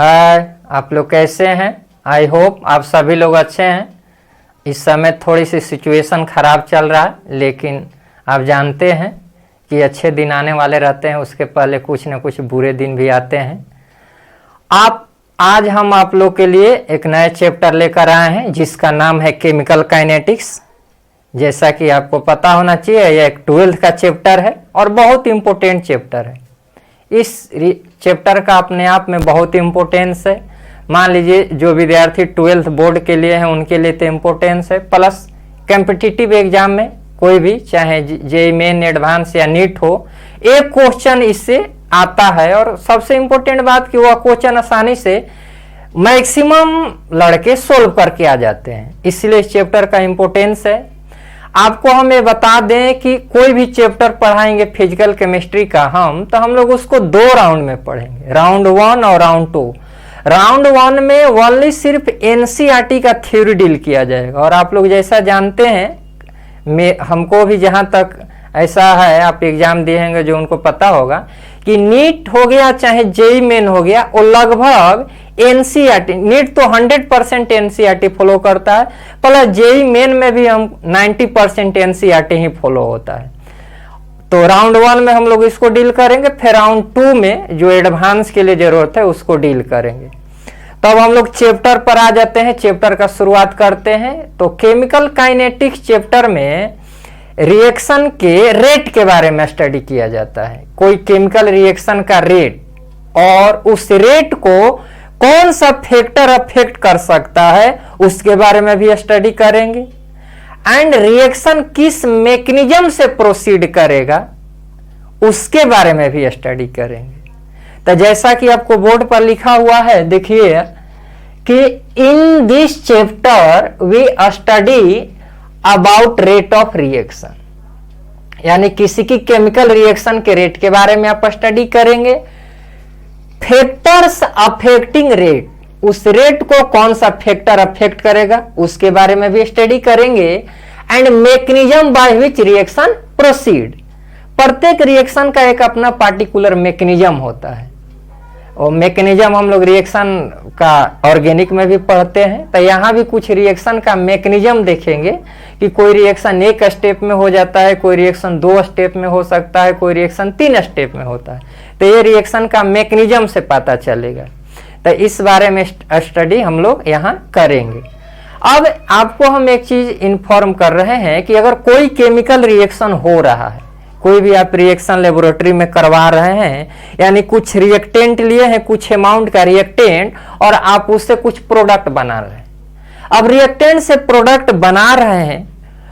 हाय, आप लोग कैसे हैं? आई होप आप सभी लोग अच्छे हैं। इस समय थोड़ी सी सिचुएशन ख़राब चल रहा है, लेकिन आप जानते हैं कि अच्छे दिन आने वाले रहते हैं, उसके पहले कुछ न कुछ बुरे दिन भी आते हैं। आज हम आप लोग के लिए एक नया चैप्टर लेकर आए हैं जिसका नाम है केमिकल काइनेटिक्स। जैसा कि आपको पता होना चाहिए, यह एक 12th का चैप्टर है और बहुत इम्पोर्टेंट चैप्टर है। इस चैप्टर का अपने आप में बहुत इम्पोर्टेंस है। मान लीजिए जो विद्यार्थी 12th बोर्ड के लिए हैं उनके लिए तो इम्पोर्टेंस है, प्लस कॉम्पिटिटिव एग्जाम में कोई भी, चाहे जेईई मेन, एडवांस या नीट हो, एक क्वेश्चन इससे आता है। और सबसे इम्पोर्टेंट बात कि वह क्वेश्चन आसानी से मैक्सिमम लड़के सोल्व करके आ जाते हैं, इसलिए इस चैप्टर का इम्पोर्टेंस है। आपको हम ये बता दें कि कोई भी चैप्टर पढ़ाएंगे फिजिकल केमिस्ट्री का तो हम लोग उसको 2 राउंड में पढ़ेंगे, राउंड 1 और राउंड 2। राउंड 1 में ओनली सिर्फ एनसीईआरटी का थ्योरी डील किया जाएगा। और आप लोग जैसा जानते हैं, हमको भी जहां तक ऐसा है, आप एग्जाम दिएंगे जो उनको पता होगा कि नीट हो गया चाहे जेईई मेन हो गया, वो लगभग एनसीईआरटी, नीट तो 100% एनसीईआरटी फॉलो करता है, प्लस जेईई मेन में भी हम 90% एनसीईआरटी ही फॉलो होता है। तो राउंड 1 में हम लोग इसको डील करेंगे, फिर राउंड 2 में जो एडवांस के लिए जरूरत है उसको डील करेंगे। तो अब हम लोग चैप्टर पर आ जाते हैं, चैप्टर का शुरुआत करते हैं। तो केमिकल काइनेटिक्स चैप्टर में रिएक्शन के रेट के बारे में स्टडी किया जाता है। कोई केमिकल रिएक्शन का रेट और उस रेट को कौन सा फैक्टर अफेक्ट कर सकता है उसके बारे में भी स्टडी करेंगे। एंड रिएक्शन किस मैकेनिज्म से प्रोसीड करेगा उसके बारे में भी स्टडी करेंगे। तो जैसा कि आपको बोर्ड पर लिखा हुआ है, देखिए कि in this chapter we study about rate of reaction, यानी किसी की केमिकल रिएक्शन के रेट के बारे में आप स्टडी करेंगे। फैक्टर्स अफेक्टिंग रेट, उस रेट को कौन सा फैक्टर अफेक्ट करेगा उसके बारे में भी स्टडी करेंगे। And mechanism by which reaction proceed, प्रत्येक रिएक्शन का एक अपना पार्टिकुलर मैकेनिज्म होता है। और मैकेनिज्म हम लोग रिएक्शन का ऑर्गेनिक में भी पढ़ते हैं, तो यहाँ भी कुछ रिएक्शन का मैकेनिज्म देखेंगे कि कोई रिएक्शन 1 स्टेप में हो जाता है, कोई रिएक्शन 2 स्टेप में हो सकता है, कोई रिएक्शन 3 स्टेप में होता है। तो ये रिएक्शन का मैकेनिज्म से पता चलेगा। तो इस बारे में स्टडी हम लोग यहाँ करेंगे। अब आपको हम एक चीज इन्फॉर्म कर रहे हैं कि अगर कोई केमिकल रिएक्शन हो रहा है, कोई भी आप रिएक्शन लेबोरेटरी में करवा रहे हैं, यानी कुछ रिएक्टेंट लिए हैं, कुछ अमाउंट का रिएक्टेंट, और आप उससे कुछ प्रोडक्ट बना रहे हैं। अब रिएक्टेंट से प्रोडक्ट बना रहे हैं,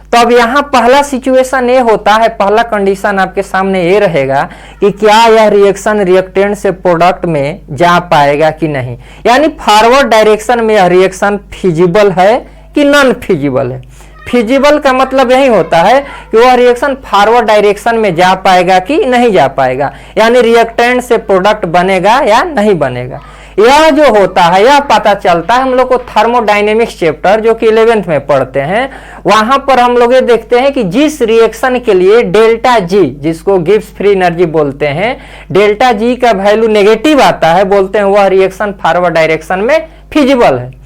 तो अब यहाँ पहला सिचुएशन ये होता है, पहला कंडीशन आपके सामने ये रहेगा कि क्या यह रिएक्शन रिएक्टेंट से प्रोडक्ट में जा पाएगा कि नहीं, यानी फॉरवर्ड डायरेक्शन में यह रिएक्शन फिजिबल है कि नॉन फिजिबल है। फिजिबल का मतलब यही होता है कि वह रिएक्शन फॉरवर्ड डायरेक्शन में जा पाएगा कि नहीं जा पाएगा, यानी रिएक्टेंट से प्रोडक्ट बनेगा या नहीं बनेगा। यह जो होता है यह पता चलता है हम लोग को थर्मोडायनेमिक्स चैप्टर जो कि 11th में पढ़ते हैं, वहां पर हम लोग ये देखते हैं कि जिस रिएक्शन के लिए डेल्टा जी, जिसको गिब्स फ्री एनर्जी बोलते हैं, डेल्टा जी का वैल्यू नेगेटिव आता है, बोलते हैं वह रिएक्शन फॉरवर्ड डायरेक्शन में फिजिबल है।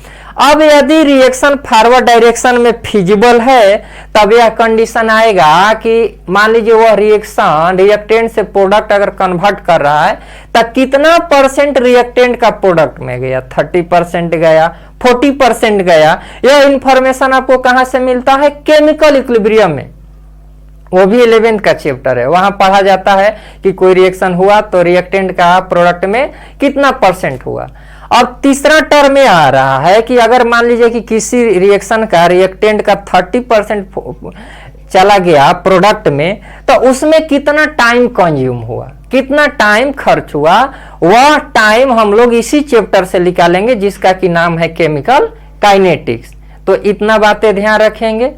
अब यदि रिएक्शन फॉरवर्ड डायरेक्शन में फिजिबल है, तब यह कंडीशन आएगा कि मान लीजिए वह रिएक्शन रिएक्टेंट से प्रोडक्ट अगर कन्वर्ट कर रहा है, तो कितना परसेंट रिएक्टेंट का प्रोडक्ट में गया, 30% गया, 40% गया। यह इंफॉर्मेशन आपको कहां से मिलता है? केमिकल इक्विलिब्रियम में, वो भी 11th का चैप्टर है। वहां पढ़ा जाता है कि कोई रिएक्शन हुआ तो रिएक्टेंट का प्रोडक्ट में कितना परसेंट हुआ। अब तीसरा टर्म में आ रहा है कि अगर मान लीजिए कि किसी रिएक्शन का रिएक्टेंट का 30% चला गया प्रोडक्ट में, तो उसमें कितना टाइम कंज्यूम हुआ, कितना टाइम खर्च हुआ, वह टाइम हम लोग इसी चैप्टर से निकालेंगे जिसका कि नाम है केमिकल काइनेटिक्स। तो इतना बातें ध्यान रखेंगे।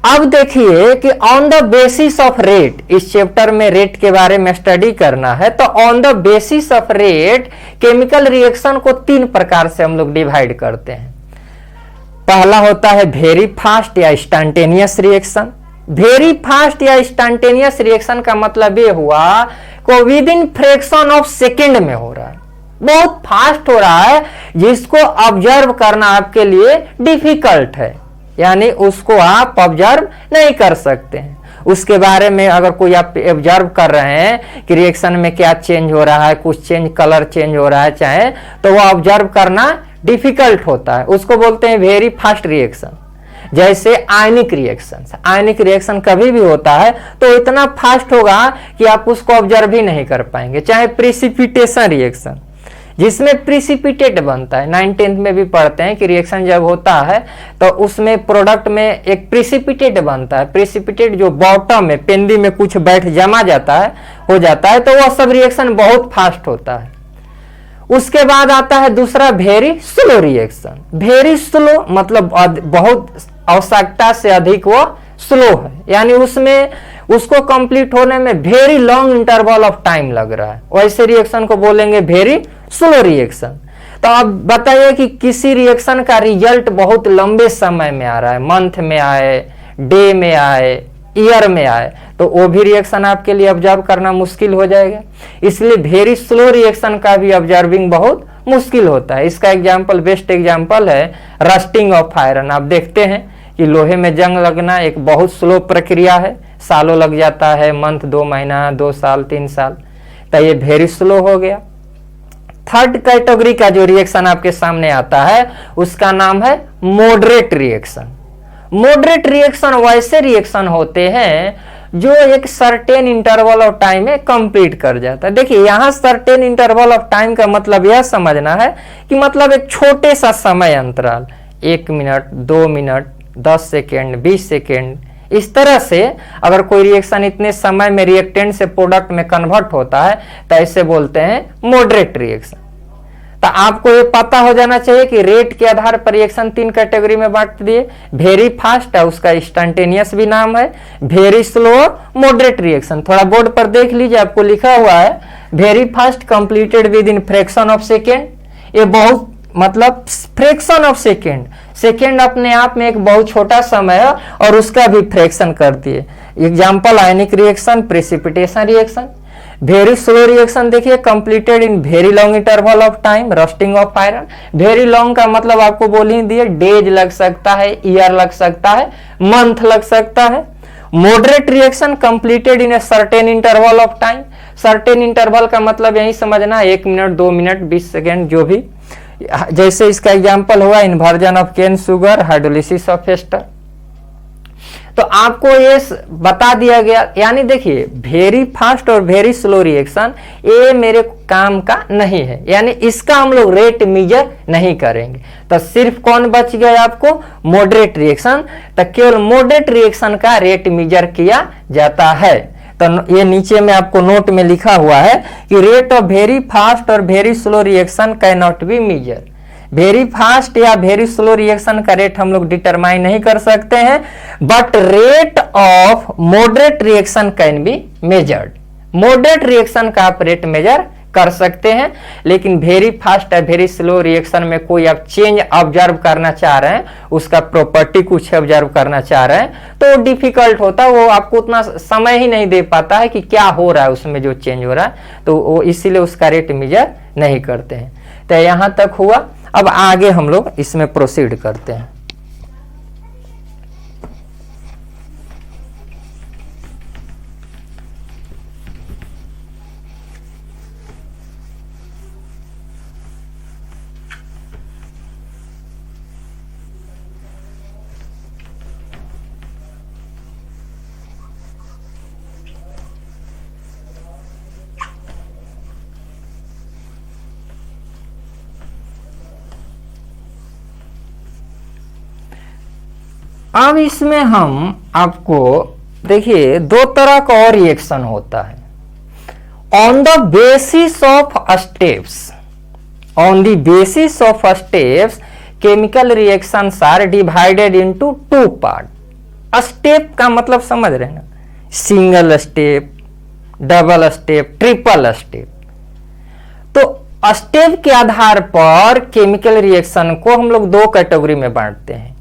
अब देखिए कि on the basis of rate, इस चैप्टर में रेट के बारे में स्टडी करना है, तो on the basis of rate chemical reaction को 3 प्रकार से हम लोग डिवाइड करते हैं। पहला होता है वेरी फास्ट या इंस्टेंटेनियस रिएक्शन। वेरी फास्ट या इंस्टेंटेनियस रिएक्शन का मतलब ये हुआ को with in fraction of second में हो रहा है। बहुत फास्ट हो रहा है, जिसको ऑब्जर्व करना आपके लिए डिफिकल्ट है, यानी उसको आप ऑब्जर्व नहीं कर सकते हैं। उसके बारे में अगर कोई आप ऑब्जर्व कर रहे हैं कि रिएक्शन में क्या चेंज हो रहा है, कुछ चेंज, कलर चेंज हो रहा है चाहे, तो वो ऑब्जर्व करना डिफिकल्ट होता है, उसको बोलते हैं वेरी फास्ट रिएक्शन। जैसे आयनिक रिएक्शन, आयनिक रिएक्शन कभी भी होता है तो इतना फास्ट होगा कि आप उसको ऑब्जर्व ही नहीं कर पाएंगे। चाहे प्रिसिपिटेशन रिएक्शन, जिसमें प्रिसिपिटेट बनता है, 9th में भी पढ़ते हैं कि रिएक्शन जब होता है तो उसमें प्रोडक्ट में एक प्रिसिपिटेट बनता है। प्रिसिपिटेट जो बॉटम में पेंदी में कुछ बैठ जमा जाता है, हो जाता है, तो वह सब रिएक्शन बहुत फास्ट होता है। उसके बाद आता है दूसरा very slow reaction. Very slow मतलब बहुत आवश्यकता से अधिक वो स्लो है, यानी उसमें उसको कंप्लीट होने में very long interval of time लग रहा है, वैसे रिएक्शन को बोलेंगे वेरी स्लो रिएक्शन। तो अब बताइए कि किसी रिएक्शन का रिजल्ट बहुत लंबे समय में आ रहा है, मंथ में आए, डे में आए, ईयर में आए, तो वो भी रिएक्शन आपके लिए ऑब्जर्व करना मुश्किल हो जाएगा। इसलिए वेरी स्लो रिएक्शन का भी ऑब्जर्विंग बहुत मुश्किल होता है। इसका एग्जाम्पल, बेस्ट एग्जाम्पल है रस्टिंग ऑफ आयरन। आप देखते हैं कि लोहे में जंग लगना एक बहुत स्लो प्रक्रिया है, सालों लग जाता है, मंथ, 2 महीना, 2 साल, 3 साल, तो ये वेरी स्लो हो गया। थर्ड कैटेगरी का जो रिएक्शन आपके सामने आता है उसका नाम है मॉडरेट रिएक्शन। मॉडरेट रिएक्शन वैसे रिएक्शन होते हैं जो एक सर्टेन इंटरवल ऑफ टाइम में कंप्लीट कर जाता है। देखिए यहां सर्टेन इंटरवल ऑफ टाइम का मतलब यह समझना है कि मतलब एक छोटे सा समय अंतराल, 1 मिनट, 2 मिनट, 10 सेकेंड, 20 सेकेंड, इस तरह से अगर कोई रिएक्शन इतने समय में रिएक्टेंट से प्रोडक्ट में कन्वर्ट होता है तो ऐसे बोलते हैं मॉडरेट रिएक्शन। तो आपको ये पता हो जाना चाहिए कि रेट के आधार पर रिएक्शन 3 कैटेगरी में बांट दिए। वेरी फास्ट है, उसका इंस्टेंटेनियस भी नाम है, वेरी स्लो, मॉडरेट रिएक्शन। थोड़ा बोर्ड पर देख लीजिए, आपको लिखा हुआ है very fast completed with in fraction of second. ये बहुत मतलब फ्रैक्शन ऑफ सेकेंड, सेकेंड अपने आप में एक बहुत छोटा समय है और उसका भी फ्रैक्शन करती है। Example ionic reaction, precipitation reaction. Very slow reaction देखिए completed in very long interval of time, rusting of iron. Very long का मतलब आपको बोल ही दिए, डेज लग सकता है, ईयर लग सकता है, मंथ लग सकता है। Moderate reaction completed in A certain interval of time. Certain interval का मतलब यही समझना, 1 मिनट, 2 मिनट, 20 सेकेंड, जो भी। जैसे इसका एग्जाम्पल हुआ inversion of cane sugar, hydrolysis of ester. तो आपको ये बता दिया गया, यानी देखिए वेरी फास्ट और वेरी स्लो रिएक्शन ये मेरे काम का नहीं है, यानी इसका हम लोग रेट मेजर नहीं करेंगे। तो सिर्फ कौन बच गया आपको, मॉडरेट रिएक्शन। तो केवल मॉडरेट रिएक्शन का रेट मेजर किया जाता है। तो ये नीचे में आपको नोट में लिखा हुआ है कि रेट ऑफ वेरी फास्ट और very slow reaction can not be measure. Very fast या वेरी स्लो रिएक्शन का रेट हम लोग डिटरमाइन नहीं कर सकते हैं, but rate of moderate reaction can be measured. Moderate reaction का आप रेट मेजर कर सकते हैं, लेकिन वेरी फास्ट या वेरी स्लो रिएक्शन में कोई आप चेंज ऑब्जर्व करना चाह रहे हैं, उसका प्रॉपर्टी कुछ ऑब्जर्व करना चाह रहे हैं, तो डिफिकल्ट होता है, वो आपको उतना समय ही नहीं दे पाता है कि क्या हो रहा है उसमें जो चेंज हो रहा है, तो वो इसीलिए उसका रेट मेजर नहीं करते हैं। तो यहां तक हुआ। अब आगे हम लोग इसमें प्रोसीड करते हैं। अब इसमें हम आपको देखिए 2 तरह का और रिएक्शन होता है। On the basis of steps, on the basis of steps chemical reactions are divided into 2 part. Step का मतलब समझ रहे हैं ना, single step, double step, triple step. तो स्टेप के आधार पर केमिकल रिएक्शन को हम लोग 2 कैटेगरी में बांटते हैं।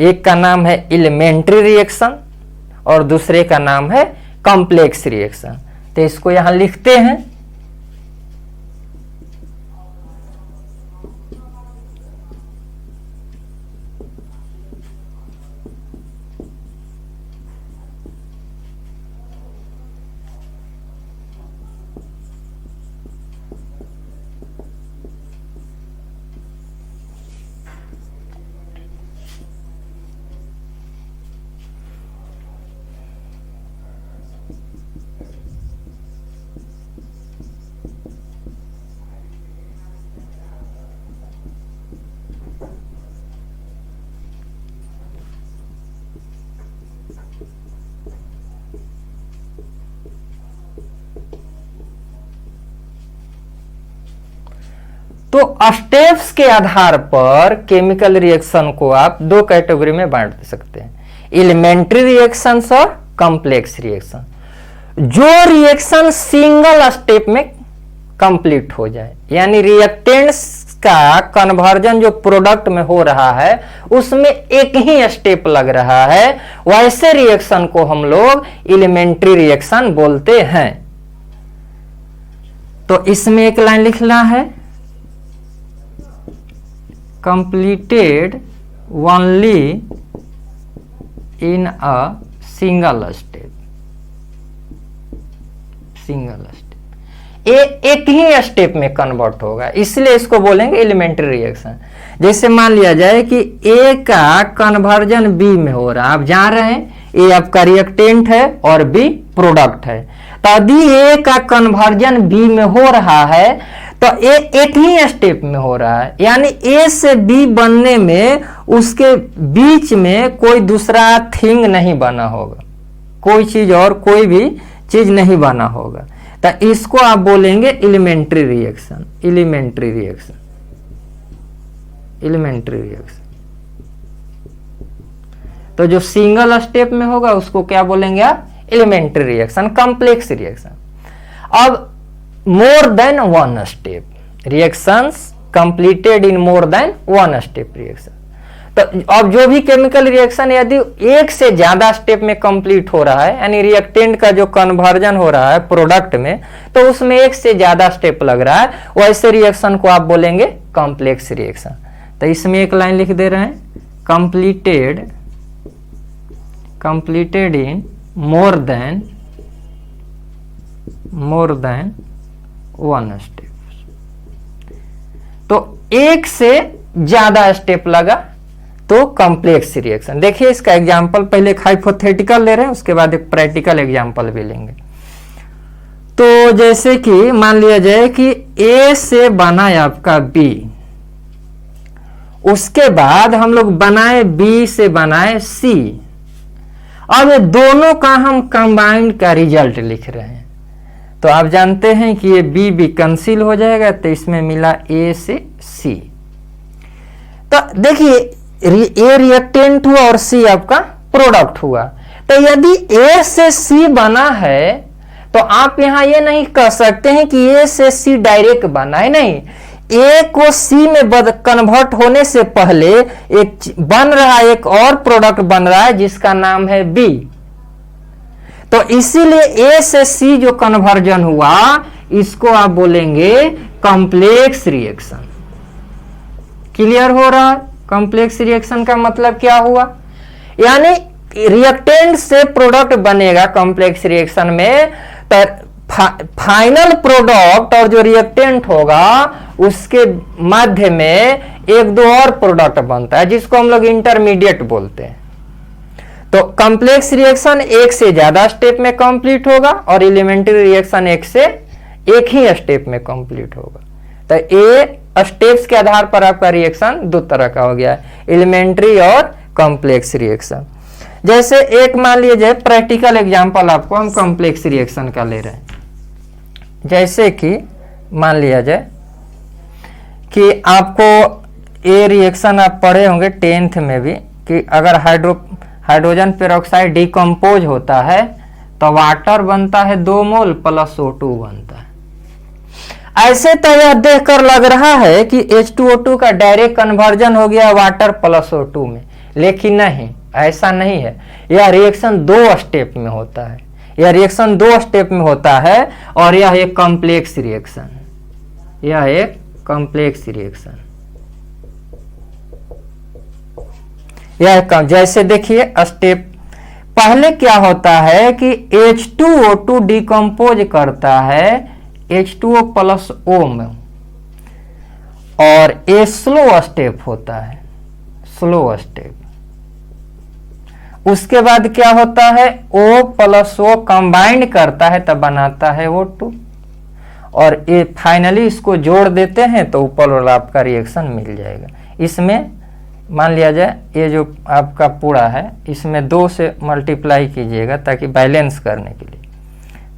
एक का नाम है एलिमेंट्री रिएक्शन और दूसरे का नाम है कॉम्प्लेक्स रिएक्शन। तो इसको यहां लिखते हैं। तो स्टेप्स के आधार पर केमिकल रिएक्शन को आप दो कैटेगरी में बांट सकते हैं, एलिमेंट्री रिएक्शंस और कॉम्प्लेक्स रिएक्शन। जो रिएक्शन सिंगल स्टेप में कंप्लीट हो जाए, यानी रिएक्टेंट्स का कन्वर्जन जो प्रोडक्ट में हो रहा है उसमें एक ही स्टेप लग रहा है, वैसे रिएक्शन को हम लोग एलिमेंट्री रिएक्शन बोलते हैं। तो इसमें एक लाइन लिखना है, completed only in a single step. एक ही स्टेप में कन्वर्ट होगा, इसलिए इसको बोलेंगे एलिमेंट्री रिएक्शन। जैसे मान लिया जाए कि ए का कन्वर्जन बी में हो रहा है, आप जान रहे हैं ए आपका रिएक्टेंट है और बी प्रोडक्ट है, तो यदि ए का कन्वर्जन बी में हो रहा है तो ए एक ही स्टेप में हो रहा है, यानी ए से बी बनने में उसके बीच में कोई दूसरा थिंग नहीं बना होगा, कोई चीज और कोई भी चीज नहीं बना होगा, तो इसको आप बोलेंगे elementary reaction. Elementary reaction, elementary reaction. तो जो सिंगल स्टेप में होगा उसको क्या बोलेंगे आप, एलिमेंट्री रिएक्शन। कॉम्प्लेक्स रिएक्शन, अब more than one step reactions completed in more than one step reaction. तो अब जो भी केमिकल रिएक्शन यदि एक से ज्यादा स्टेप में कंप्लीट हो रहा है, यानी रिएक्टेंट का जो कन्वर्जन हो रहा है प्रोडक्ट में, तो उसमें एक से ज्यादा स्टेप लग रहा है, वैसे रिएक्शन को आप बोलेंगे कॉम्प्लेक्स रिएक्शन। तो इसमें एक लाइन लिख दे रहे हैं, completed in more than one step. तो एक से ज्यादा स्टेप लगा तो कॉम्प्लेक्स रिएक्शन। देखिए इसका एग्जांपल, पहले एक हाइपोथेटिकल ले रहे हैं, उसके बाद एक प्रैक्टिकल एग्जांपल भी लेंगे। तो जैसे कि मान लिया जाए कि ए से बना है आपका बी, उसके बाद हम लोग बनाए बी से बनाए सी। अब ये दोनों का हम कंबाइंड का रिजल्ट लिख रहे हैं, तो आप जानते हैं कि ये बी भी कैंसिल हो जाएगा, तो इसमें मिला ए से सी। तो देखिए ए रिएक्टेंट हुआ और सी आपका प्रोडक्ट हुआ। तो यदि ए से सी बना है तो आप यहां ये नहीं कह सकते हैं कि ए से सी डायरेक्ट बना है, नहीं, ए को सी में कन्वर्ट होने से पहले एक बन रहा है, एक और प्रोडक्ट बन रहा है जिसका नाम है बी। तो इसीलिए ए से सी जो कन्वर्जन हुआ इसको आप बोलेंगे कॉम्प्लेक्स रिएक्शन। क्लियर हो रहा है? कॉम्प्लेक्स रिएक्शन का मतलब क्या हुआ, यानी रिएक्टेंट से प्रोडक्ट बनेगा कॉम्प्लेक्स रिएक्शन में, तो फाइनल प्रोडक्ट और जो रिएक्टेंट होगा उसके मध्य में एक दो और प्रोडक्ट बनता है जिसको हम लोग इंटरमीडिएट बोलते हैं। तो कॉम्प्लेक्स रिएक्शन एक से ज्यादा स्टेप में कंप्लीट होगा और एलिमेंट्री रिएक्शन एक ही स्टेप में कंप्लीट होगा। तो ए स्टेप्स के आधार पर आपका रिएक्शन दो तरह का हो गया है, एलिमेंट्री और कॉम्प्लेक्स रिएक्शन। जैसे एक मान लीजिए प्रैक्टिकल एग्जांपल आपको हम कॉम्प्लेक्स रिएक्शन का ले रहे हैं। जैसे कि मान लिया जाए कि आपको ए रिएक्शन आप पढ़े होंगे 10th में भी कि अगर हाइड्रोजन पेरोक्साइड डिकम्पोज होता है तो वाटर बनता है 2 मोल प्लस O2 बनता है। ऐसे तो यह देखकर लग रहा है कि H2O2 का डायरेक्ट कन्वर्जन हो गया वाटर प्लस O2 में, लेकिन नहीं, ऐसा नहीं है। यह रिएक्शन 2 स्टेप में होता है, यह रिएक्शन 2 स्टेप में होता है और यह एक कॉम्प्लेक्स रिएक्शन, यह एक कॉम्प्लेक्स रिएक्शन। यह जैसे देखिए स्टेप पहले क्या होता है कि H2O2 डिकम्पोज करता है H2O प्लस O में, और ये स्लो स्टेप होता है, स्लो स्टेप। उसके बाद क्या होता है, O प्लस O कंबाइंड करता है तब बनाता है O2, और ये फाइनली इसको जोड़ देते हैं तो ऊपर वाला आपका रिएक्शन मिल जाएगा। इसमें मान लिया जाए ये जो आपका पूरा है इसमें 2 से मल्टीप्लाई कीजिएगा ताकि बैलेंस करने के लिए,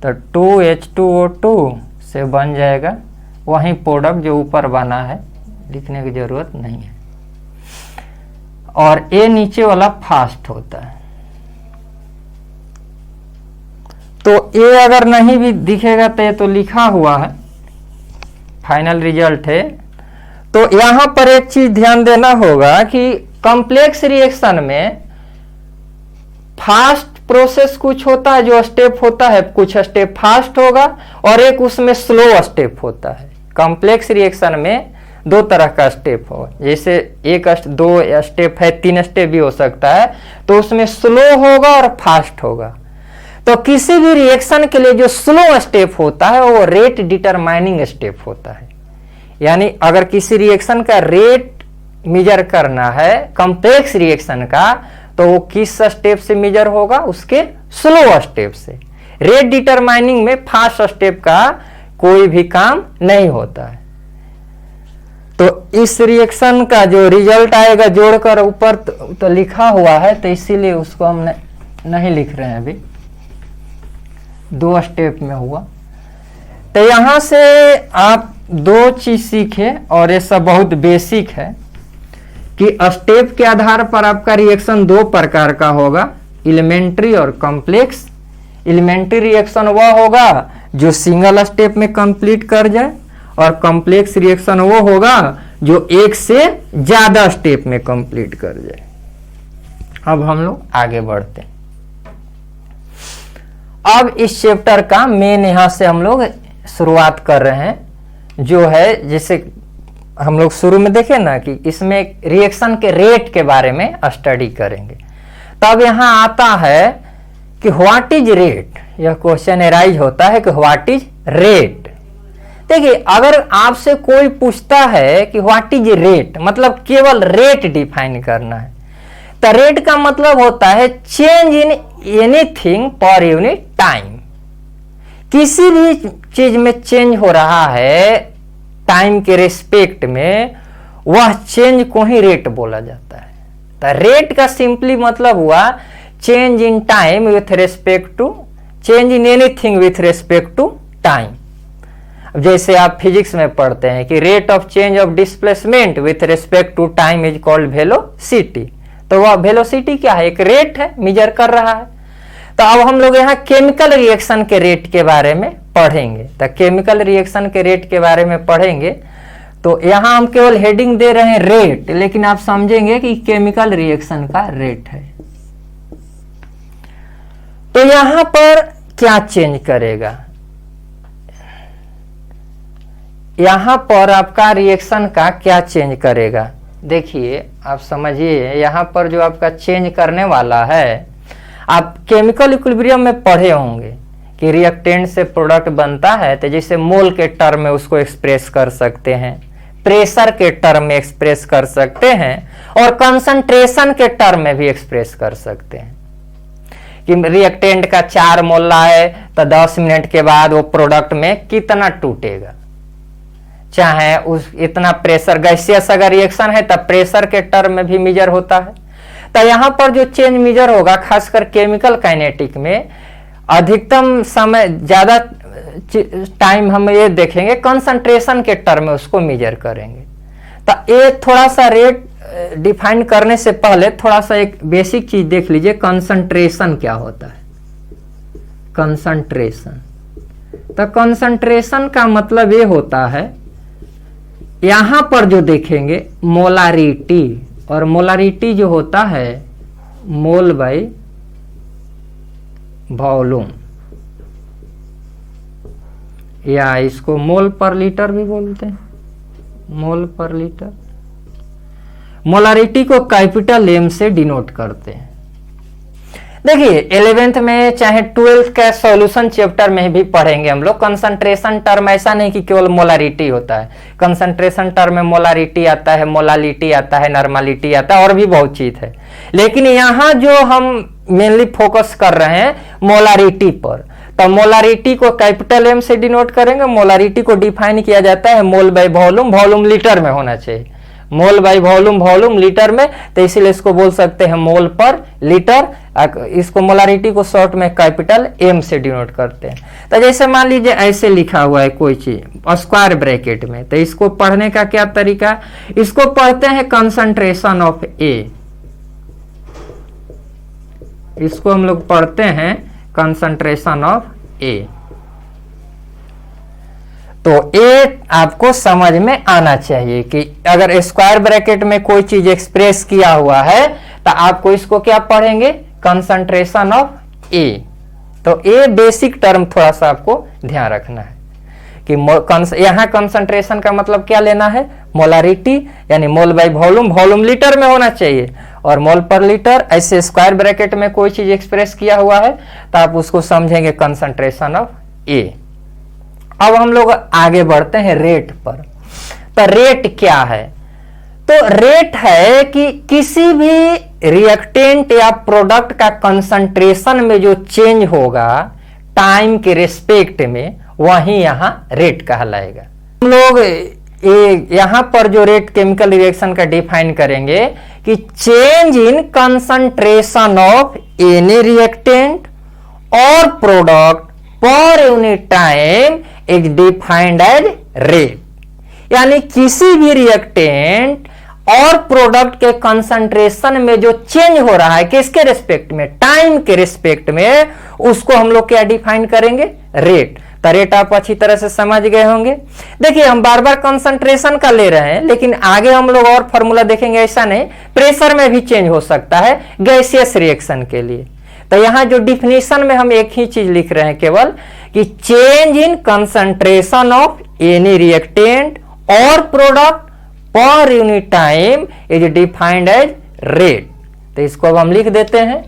तो 2H2O2 से बन जाएगा वहीं प्रोडक्ट जो ऊपर बना है लिखने की जरूरत नहीं है। और ए नीचे वाला फास्ट होता है। तो ए अगर नहीं भी दिखेगा तो ये तो लिखा हुआ है, फाइनल रिजल्ट है। तो यहां पर एक चीज ध्यान देना होगा कि कॉम्प्लेक्स रिएक्शन में फास्ट प्रोसेस कुछ होता है, जो स्टेप होता है कुछ स्टेप फास्ट होगा और एक उसमें स्लो स्टेप होता है। कॉम्प्लेक्स रिएक्शन में दो तरह का स्टेप हो, जैसे एक दो स्टेप है, 3 स्टेप भी हो सकता है, तो उसमें स्लो होगा और फास्ट होगा। तो किसी भी रिएक्शन के लिए जो स्लो स्टेप होता है वो रेट डिटरमाइनिंग स्टेप होता है। यानी अगर किसी रिएक्शन का रेट मेजर करना है कॉम्प्लेक्स रिएक्शन का, तो वो किस स्टेप से मेजर होगा, उसके स्लो स्टेप से। रेट डिटरमाइनिंग में फास्ट स्टेप का कोई भी काम नहीं होता है। तो इस रिएक्शन का जो रिजल्ट आएगा जोड़कर ऊपर तो लिखा हुआ है, तो इसीलिए उसको हम नहीं लिख रहे हैं, अभी 2 स्टेप में हुआ। तो यहां से आप 2 चीज सीखे, और ये सब बहुत बेसिक है कि स्टेप के आधार पर आपका रिएक्शन 2 प्रकार का होगा, एलिमेंट्री और कॉम्प्लेक्स। एलिमेंट्री रिएक्शन वह होगा जो सिंगल स्टेप में कंप्लीट कर जाए, और कॉम्प्लेक्स रिएक्शन वो होगा जो एक से ज्यादा स्टेप में कंप्लीट कर जाए। अब हम लोग आगे बढ़ते हैं। अब इस चैप्टर का मेन यहां से हम लोग शुरुआत कर रहे हैं, जो है जैसे हम लोग शुरू में देखे ना कि इसमें रिएक्शन के रेट के बारे में स्टडी करेंगे। तब यहां आता है कि व्हाट इज रेट। यह क्वेश्चन एराइज होता है कि व्हाट इज रेट। देखिए, अगर आपसे कोई पूछता है कि व्हाट इज रेट, मतलब केवल रेट डिफाइन करना है, तो रेट का मतलब होता है चेंज इन एनीथिंग पर यूनिट टाइम। किसी भी चीज में चेंज हो रहा है टाइम के रिस्पेक्ट में, वह चेंज को ही रेट बोला जाता है। तो रेट का सिंपली मतलब हुआ change in time with respect to, change in anything with respect to time. जैसे आप फिजिक्स में पढ़ते हैं कि rate of change of displacement with respect to time is called velocity. तो वह वेलोसिटी क्या है, एक रेट है, मेजर कर रहा है। तो अब हम लोग यहाँ केमिकल रिएक्शन के रेट के बारे में पढ़ेंगे। तो केमिकल रिएक्शन के रेट के बारे में पढ़ेंगे, तो यहाँ हम केवल हेडिंग दे रहे हैं रेट, लेकिन आप समझेंगे कि केमिकल रिएक्शन का रेट है। तो यहां पर क्या चेंज करेगा, यहां पर आपका रिएक्शन का क्या चेंज करेगा। देखिए, आप समझिए, यहां पर जो आपका चेंज करने वाला है, आप केमिकल इक्विलिब्रियम में पढ़े होंगे कि रिएक्टेंट से प्रोडक्ट बनता है, तो जैसे मोल के टर्म में उसको एक्सप्रेस कर सकते हैं, प्रेशर के टर्म में एक्सप्रेस कर सकते हैं, और कंसंट्रेशन के टर्म में भी एक्सप्रेस कर सकते हैं कि रिएक्टेंट का 4 मोल है तो 10 मिनट के बाद वो प्रोडक्ट में कितना टूटेगा। चाहे उस इतना प्रेशर, गैसियस अगर रिएक्शन है तब प्रेशर के टर्म में भी मेजर होता है। तो यहां पर जो चेंज मेजर होगा, खासकर केमिकल काइनेटिक में, अधिकतम समय, ज्यादा टाइम हम ये देखेंगे कंसंट्रेशन के टर्म में उसको मेजर करेंगे। तो ये थोड़ा सा रेट डिफाइन करने से पहले थोड़ा सा एक बेसिक चीज देख लीजिए, कंसंट्रेशन क्या होता है। कंसंट्रेशन, तो कंसंट्रेशन का मतलब ये होता है, यहां पर जो देखेंगे मोलारिटी, और मोलारिटी जो होता है मोल बाय वॉल्यूम, या इसको मोल पर लीटर भी बोलते हैं, मोल पर लीटर। मोलारिटी को कैपिटल एम से डिनोट करते हैं। देखिए, 11th में चाहे 12th का सॉल्यूशन चैप्टर में भी पढ़ेंगे हम लोग, कंसंट्रेशन टर्म ऐसा नहीं कि केवल मोलारिटी होता है। कंसंट्रेशन टर्म में मोलारिटी आता है, मोलालिटी आता है, नॉर्मालिटी आता है, और भी बहुत चीज है। लेकिन यहाँ जो हम मेनली फोकस कर रहे हैं मोलारिटी पर, तो मोलारिटी को कैपिटल एम से डिनोट करेंगे। मोलारिटी को डिफाइन किया जाता है मोल बाय वॉल्यूम, वॉल्यूम लीटर में होना चाहिए, मोल बाई वॉल्यूम, वॉल्यूम लीटर में, तो इसीलिए इसको बोल सकते हैं मोल पर लीटर। इसको मोलारिटी को शॉर्ट में कैपिटल एम से डिनोट करते हैं। तो जैसे मान लीजिए ऐसे लिखा हुआ है कोई चीज स्क्वायर ब्रैकेट में, तो इसको पढ़ने का क्या तरीका, इसको पढ़ते हैं कंसंट्रेशन ऑफ ए, इसको हम लोग पढ़ते हैं कंसंट्रेशन ऑफ ए। तो ये आपको समझ में आना चाहिए कि अगर स्क्वायर ब्रैकेट में कोई चीज एक्सप्रेस किया हुआ है तो आपको इसको क्या पढ़ेंगे, कंसंट्रेशन ऑफ ए। तो ए बेसिक टर्म थोड़ा सा आपको ध्यान रखना है कि यहां कंसंट्रेशन का मतलब क्या लेना है, मोलारिटी, यानी मोल बाई वॉल्यूम, वॉल्यूम लीटर में होना चाहिए, और मोल पर लीटर। ऐसे स्क्वायर ब्रैकेट में कोई चीज एक्सप्रेस किया हुआ है तो आप उसको समझेंगे कंसंट्रेशन ऑफ ए। अब हम लोग आगे बढ़ते हैं रेट पर। तो रेट क्या है, तो रेट है कि किसी भी रिएक्टेंट या प्रोडक्ट का कंसंट्रेशन में जो चेंज होगा टाइम के रिस्पेक्ट में, वही यहां रेट कहलाएगा। हम लोग यहां पर जो रेट केमिकल रिएक्शन का डिफाइन करेंगे कि change in concentration of any reactant और product per unit time is defined as rate. यानी किसी भी रिएक्टेंट और प्रोडक्ट के कंसंट्रेशन में जो चेंज हो रहा है किसके रिस्पेक्ट में, टाइम के रिस्पेक्ट में, उसको हम लोग क्या डिफाइन करेंगे, रेट। तो रेट आप अच्छी तरह से समझ गए होंगे। देखिए हम बार बार कंसंट्रेशन का ले रहे हैं, लेकिन आगे हम लोग और फॉर्मूला देखेंगे, ऐसा नहीं, प्रेशर में भी चेंज हो सकता है गैसियस रिएक्शन के लिए। तो यहां जो डिफिनेशन में हम एक ही चीज लिख रहे हैं केवल कि change in concentration of any reactant और product per unit time is defined as rate. तो इसको अब हम लिख देते हैं,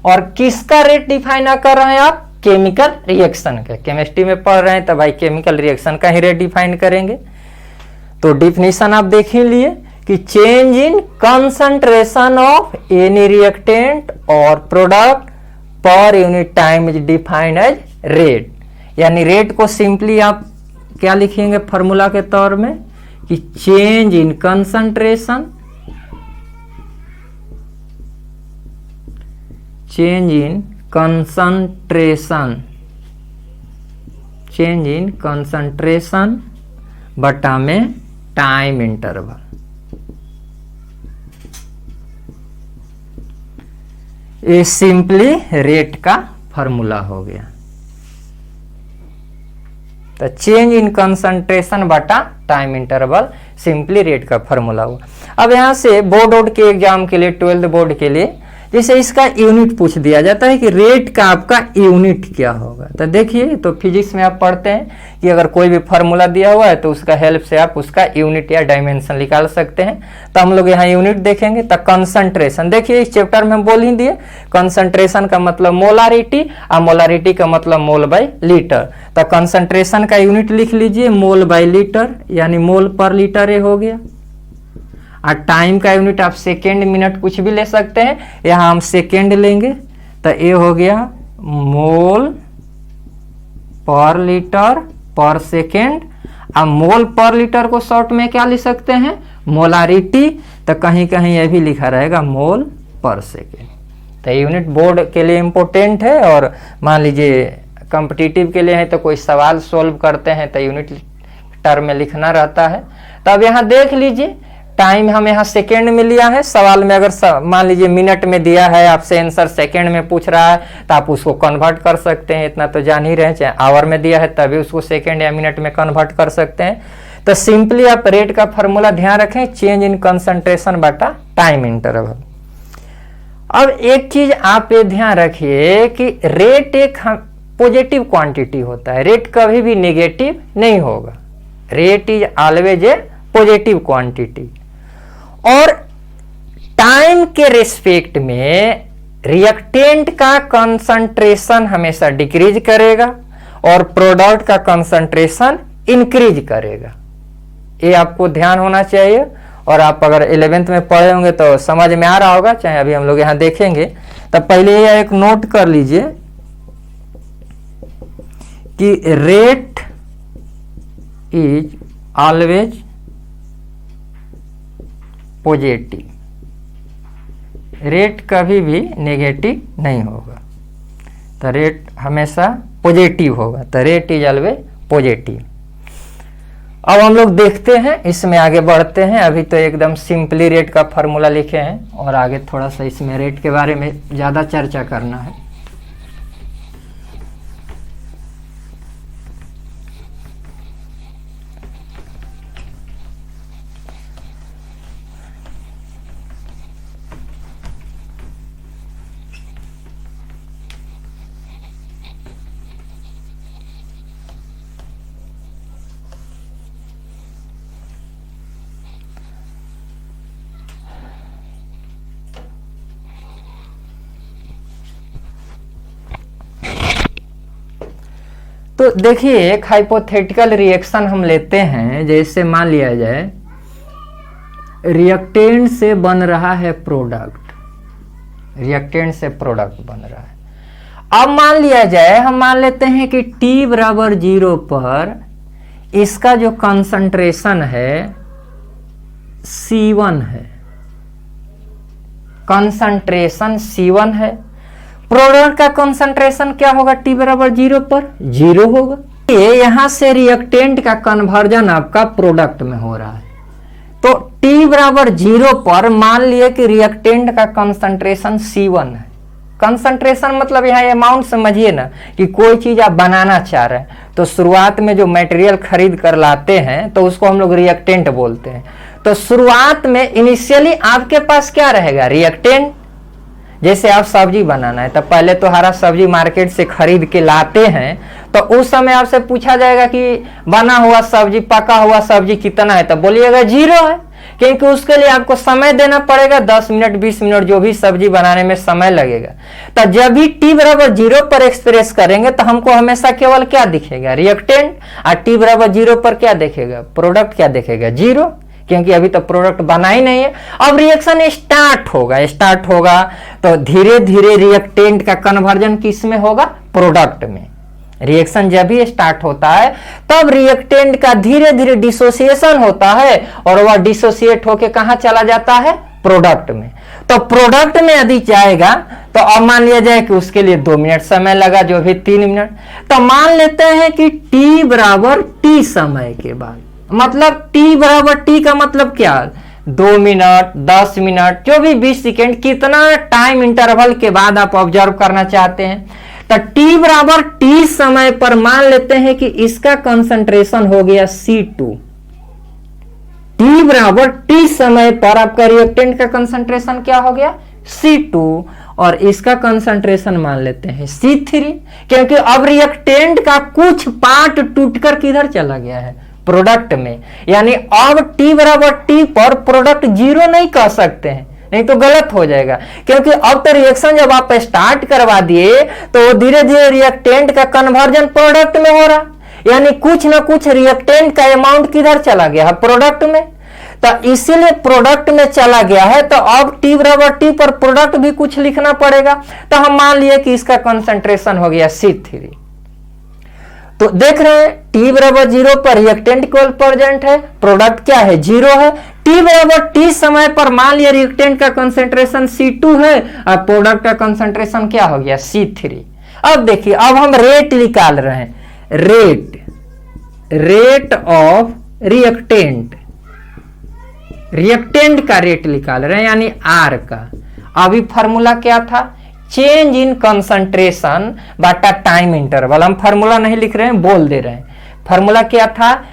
और किसका रेट डिफाइन कर रहे हैं आप, केमिकल रिएक्शन का। केमिस्ट्री में पढ़ रहे हैं तो भाई केमिकल रिएक्शन का ही रेट डिफाइन करेंगे। तो डिफिनेशन आप देख ही लिए कि change in concentration of any reactant और product per unit time is defined as rate. यानी रेट को सिंपली आप क्या लिखेंगे फॉर्मूला के तौर में कि change in concentration, change in concentration बटा में टाइम इंटरवल। ये सिंपली रेट का फॉर्मूला हो गया। तो चेंज इन कंसंट्रेशन बटा टाइम इंटरवल सिंपली रेट का फॉर्मूला हुआ। अब यहां से बोर्ड के एग्जाम के लिए, 12th बोर्ड के लिए, जैसे इसका यूनिट पूछ दिया जाता है कि रेट का आपका यूनिट क्या होगा। तो देखिए, तो फिजिक्स में आप पढ़ते हैं कि अगर कोई भी फॉर्मूला दिया हुआ है तो उसका हेल्प से आप उसका यूनिट या डायमेंशन निकाल सकते हैं। तो हम लोग यहाँ यूनिट देखेंगे। तो कंसंट्रेशन, देखिए इस चैप्टर में हम बोल ही दिए, कंसंट्रेशन का मतलब मोलारिटी और मोलारिटी का मतलब मोल बाई लीटर। तो कंसंट्रेशन का यूनिट लिख लीजिए मोल बाई लीटर, यानी मोल पर लीटर ये हो गया। और टाइम का यूनिट आप सेकेंड, मिनट कुछ भी ले सकते हैं, यहां हम सेकेंड लेंगे। तो ये हो गया मोल पर लीटर पर सेकेंड। अब मोल पर लीटर को शॉर्ट में क्या लिख सकते हैं, मोलारिटी। तो कहीं कहीं यह भी लिखा रहेगा मोल पर सेकेंड। तो यूनिट बोर्ड के लिए इंपॉर्टेंट है, और मान लीजिए कॉम्पिटिटिव के लिए है तो कोई सवाल सॉल्व करते हैं तो यूनिट टर्म में लिखना रहता है। तो अब यहाँ देख लीजिए, टाइम हम यहाँ सेकेंड में लिया है। सवाल में अगर मान लीजिए मिनट में दिया है, आपसे आंसर सेकेंड में पूछ रहा है तो आप उसको कन्वर्ट कर सकते हैं, इतना तो जान ही रहे। चाहे आवर में दिया है तभी उसको सेकेंड या मिनट में कन्वर्ट कर सकते हैं। तो सिंपली आप रेट का फॉर्मूला ध्यान रखें, चेंज इन कंसंट्रेशन बटा टाइम इंटरवल। अब एक चीज आप ये ध्यान रखिए कि रेट एक पॉजिटिव क्वांटिटी होता है, रेट कभी भी नेगेटिव नहीं होगा। Rate is always a positive quantity. और टाइम के रिस्पेक्ट में रिएक्टेंट का कंसंट्रेशन हमेशा डिक्रीज करेगा और प्रोडक्ट का कंसंट्रेशन इंक्रीज करेगा। ये आपको ध्यान होना चाहिए। और आप अगर 11th में पढ़े होंगे तो समझ में आ रहा होगा, चाहे अभी हम लोग यहां देखेंगे। तब पहले ये एक नोट कर लीजिए कि rate is always positive, rate कभी भी नेगेटिव नहीं होगा, तो रेट हमेशा पॉजिटिव होगा, तो रेट इज ऑलवेज पॉजिटिव। अब हम लोग देखते हैं, इसमें आगे बढ़ते हैं। अभी तो एकदम सिंपली रेट का फॉर्मूला लिखे हैं और आगे थोड़ा सा इसमें रेट के बारे में ज़्यादा चर्चा करना है। तो देखिए एक हाइपोथेटिकल रिएक्शन हम लेते हैं, जैसे मान लिया जाए रिएक्टेंट से बन रहा है प्रोडक्ट, रिएक्टेंट से प्रोडक्ट बन रहा है। अब मान लिया जाए, हम मान लेते हैं कि T बराबर 0 पर इसका जो कंसंट्रेशन है C1 है, कंसंट्रेशन C1 है। प्रोडक्ट का कंसंट्रेशन क्या होगा T बराबर 0 पर? 0 होगा। ये यहां से रिएक्टेंट का कन्वर्जन आपका प्रोडक्ट में हो रहा है। तो T बराबर 0 पर मान लिए कि रिएक्टेंट का कंसंट्रेशन C1 है। कंसंट्रेशन मतलब यहाँ अमाउंट समझिए ना, कि कोई चीज आप बनाना चाह रहे हैं तो शुरुआत में जो मटेरियल खरीद कर लाते हैं तो उसको हम लोग रिएक्टेंट बोलते हैं। तो शुरुआत में इनिशियली आपके पास क्या रहेगा? रिएक्टेंट। जैसे आप सब्जी बनाना है तो पहले तो हरा सब्जी मार्केट से खरीद के लाते हैं, तो उस समय आपसे पूछा जाएगा कि बना हुआ सब्जी, पका हुआ सब्जी कितना है, तो बोलिएगा 0 है, क्योंकि उसके लिए आपको समय देना पड़ेगा, 10 मिनट 20 मिनट जो भी सब्जी बनाने में समय लगेगा। तो जब भी T बराबर 0 पर एक्सप्रेस करेंगे तो हमको हमेशा केवल क्या दिखेगा? रिएक्टेंट। और T बराबर 0 पर क्या देखेगा? प्रोडक्ट क्या देखेगा? 0, क्योंकि अभी तो प्रोडक्ट बना ही नहीं है। अब रिएक्शन स्टार्ट होगा तो धीरे धीरे रिएक्टेंट का कन्वर्जन किस में होगा? प्रोडक्ट में। रिएक्शन जब भी स्टार्ट होता है तब रिएक्टेंट का धीरे धीरे डिसोसिएशन होता है और वह डिसोसिएट होके कहां चला जाता है? प्रोडक्ट में। तो प्रोडक्ट में यदि जाएगा तो अब मान लिया जाए कि उसके लिए 2 मिनट समय लगा, जो भी 3 मिनट, तो मान लेते हैं कि T बराबर T समय के बाद, मतलब T बराबर T का मतलब क्या? 2 मिनट 10 मिनट जो भी 20 सेकेंड, कितना टाइम इंटरवल के बाद आप ऑब्जर्व करना चाहते हैं। तो T बराबर T समय पर मान लेते हैं कि इसका कंसंट्रेशन हो गया C2। T बराबर T समय पर आपका रिएक्टेंट का कंसंट्रेशन क्या हो गया? C2, और इसका कंसंट्रेशन मान लेते हैं C3, क्योंकि अब रिएक्टेंट का कुछ पार्ट टूटकर किधर चला गया है? प्रोडक्ट में। यानी अब T बराबर T पर प्रोडक्ट 0 नहीं कह सकते हैं, नहीं तो गलत हो जाएगा, क्योंकि अब तो रिएक्शन जब आप स्टार्ट करवा दिए तो धीरे धीरे रिएक्टेंट का कन्वर्जन प्रोडक्ट में हो रहा, यानी कुछ ना कुछ रिएक्टेंट का अमाउंट किधर चला गया है? प्रोडक्ट में। तो इसीलिए प्रोडक्ट में चला गया है, तो अब T बराबर T पर प्रोडक्ट भी कुछ लिखना पड़ेगा। तो हम मान लिए कि इसका कंसंट्रेशन हो गया C3। तो देख रहे हैं T बराबर 0 पर रिएक्टेंट इक्वल प्रेजेंट है, प्रोडक्ट क्या है? 0 है। T बराबर T समय पर मान लिया रिएक्टेंट का कंसंट्रेशन C2 है और प्रोडक्ट का कंसंट्रेशन क्या हो गया? C3। अब देखिए, अब हम रेट निकाल रहे हैं, रेट ऑफ रिएक्टेंट का रेट निकाल रहे हैं, यानी R का। अभी फार्मूला क्या था? Change in concentration Bata time interval. हम फार्मूला नहीं लिख रहे हैं, बोल दे रहे हैं। फार्मूला क्या था?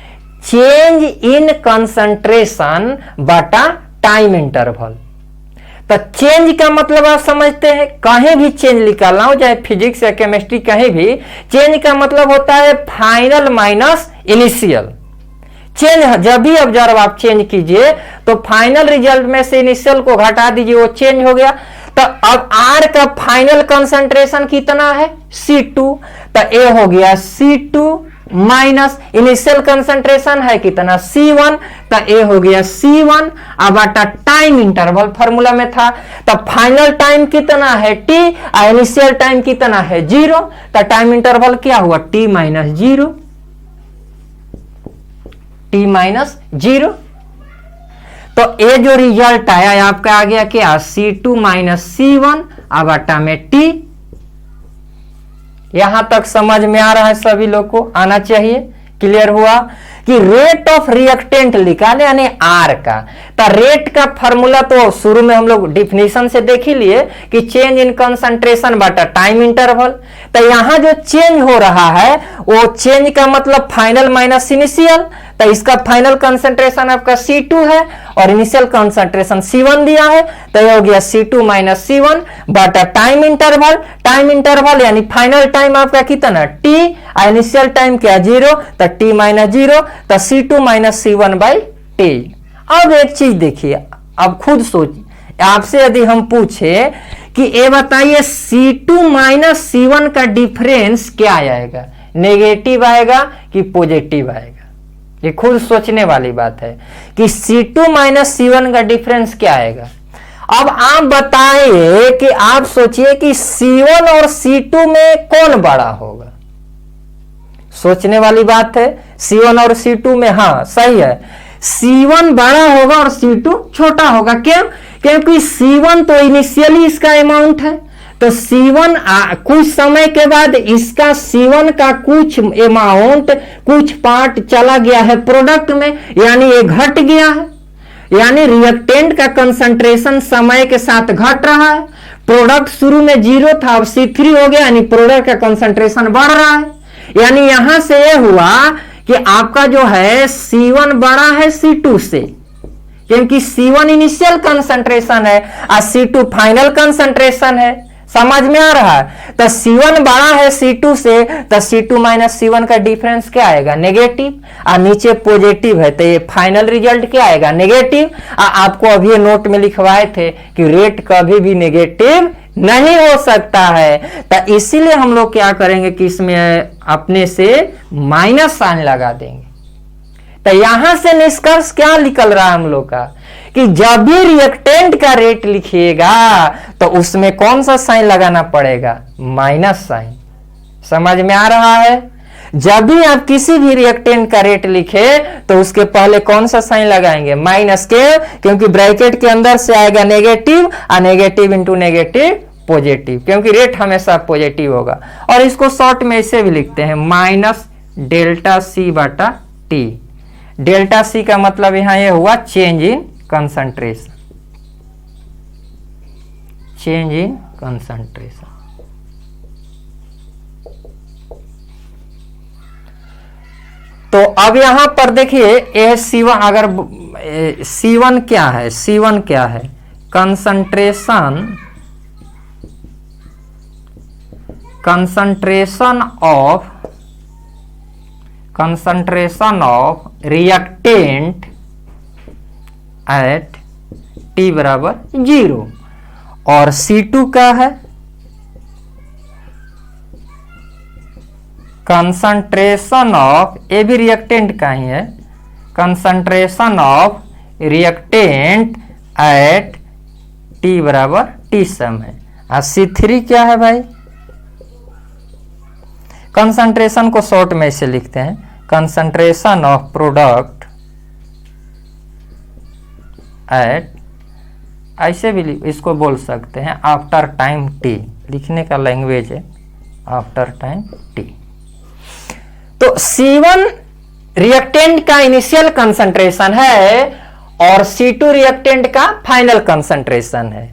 Change in concentration Bata time interval. तो चेंज का मतलब आप समझते हैं, कहीं भी चेंज निकालना हो, चाहे फिजिक्स या केमिस्ट्री, कहीं भी चेंज का मतलब होता है फाइनल माइनस इनिशियल। चेंज जब भी ऑब्जर्व आप चेंज कीजिए तो फाइनल रिजल्ट में से इनिशियल को घटा दीजिए, वो चेंज हो गया। तो अब R का फाइनल कंसंट्रेशन कितना है? C2। तो A हो गया C2 माइनस इनिशियल कंसंट्रेशन है कितना? C1। तो A हो गया C1 अब आटा टाइम इंटरवल फॉर्मूला में था, तो फाइनल टाइम कितना है T और इनिशियल टाइम कितना है 0। तो टाइम इंटरवल क्या हुआ? T minus 0, T minus 0। तो ये जो रिजल्ट आया आपका आ गया क्या? C2 माइनस C1 अब आटा में T। यहां तक समझ में आ रहा है? सभी लोग को आना चाहिए। क्लियर हुआ कि रेट ऑफ रिएक्टेंट निकाले यानी R का। तो रेट का फॉर्मूला तो शुरू में हम लोग डिफिनीशन से देख ही लिए कि चेंज इन कंसंट्रेशन बटा टाइम इंटरवल। तो यहां जो चेंज हो रहा है वो चेंज का मतलब फाइनल माइनस इनिशियल। तो इसका फाइनल कंसंट्रेशन आपका C2 है और इनिशियल कंसंट्रेशन C1 दिया है, तो यह हो गया C2 माइनस C1 बटा टाइम इंटरवल। टाइम इंटरवल यानी फाइनल टाइम आपका कितना? T और इनिशियल टाइम क्या? 0। तो T माइनस 0, तो C2 minus C1 by T। अब एक चीज देखिए, अब खुद सोचिए, आपसे यदि हम पूछे कि ये बताइए C2 माइनस C1 का डिफरेंस क्या आएगा? नेगेटिव आएगा कि पॉजिटिव आएगा? ये खुद सोचने वाली बात है कि C2 माइनस C1 का डिफरेंस क्या आएगा। अब आप बताइए कि आप सोचिए कि C1 और C2 में कौन बड़ा होगा? सोचने वाली बात है। C1 और C2 में, हाँ सही है, C1 बड़ा होगा और C2 छोटा होगा। क्यों? क्योंकि C1 तो इनिशियली इसका अमाउंट है, तो C1 कुछ समय के बाद इसका C1 का कुछ अमाउंट, कुछ पार्ट चला गया है प्रोडक्ट में, यानी ये घट गया है। यानी रिएक्टेंट का कंसंट्रेशन समय के साथ घट रहा है। प्रोडक्ट शुरू में 0 था, अब C3 हो गया, यानी प्रोडक्ट का कंसंट्रेशन बढ़ रहा है। यानी यहां से यह हुआ कि आपका जो है C1 बड़ा है C2 से, क्योंकि C1 इनिशियल कंसंट्रेशन है और C2 फाइनल कंसंट्रेशन है। समझ में आ रहा है? तो C1 बड़ा है C2 से, तो C2 माइनस C1 का डिफरेंस क्या आएगा? नेगेटिव। और नीचे पॉजिटिव है, तो ये फाइनल रिजल्ट क्या आएगा? नेगेटिव। आपको अभी नोट में लिखवाए थे कि रेट कभी भी नेगेटिव नहीं हो सकता है। तो इसीलिए हम लोग क्या करेंगे कि इसमें अपने से माइनस साइन लगा देंगे। तो यहां से निष्कर्ष क्या निकल रहा है हम लोग का कि जब भी रिएक्टेंट का रेट लिखिएगा तो उसमें कौन सा साइन लगाना पड़ेगा? Minus sign. समझ में आ रहा है? जब भी आप किसी भी रिएक्टेंट का रेट लिखे तो उसके पहले कौन सा साइन लगाएंगे? माइनस के, क्योंकि ब्रैकेट के अंदर से आएगा नेगेटिव और नेगेटिव इंटू नेगेटिव पॉजिटिव, क्योंकि रेट हमेशा पॉजिटिव होगा। और इसको शॉर्ट में ऐसे भी लिखते हैं माइनस डेल्टा C बटा T। डेल्टा C का मतलब यहां ये हुआ change in concentration, change in concentration. तो अब यहां पर देखिए ये C1, अगर C1 क्या है? C1 क्या है? Concentration of reactant eight T बराबर 0। और C2 का है कंसंट्रेशन ऑफ, ये भी रिएक्टेंट का ही है, concentration of reactant eight T बराबर T समय। और C3 क्या है भाई? कंसंट्रेशन को शॉर्ट में इसे लिखते हैं कंसंट्रेशन ऑफ प्रोडक्ट एट, ऐसे भी इसको बोल सकते हैं आफ्टर टाइम T, लिखने का लैंग्वेज है आफ्टर टाइम T। तो C1 रिएक्टेंट का इनिशियल कंसंट्रेशन है और C2 रिएक्टेंट का फाइनल कंसंट्रेशन है।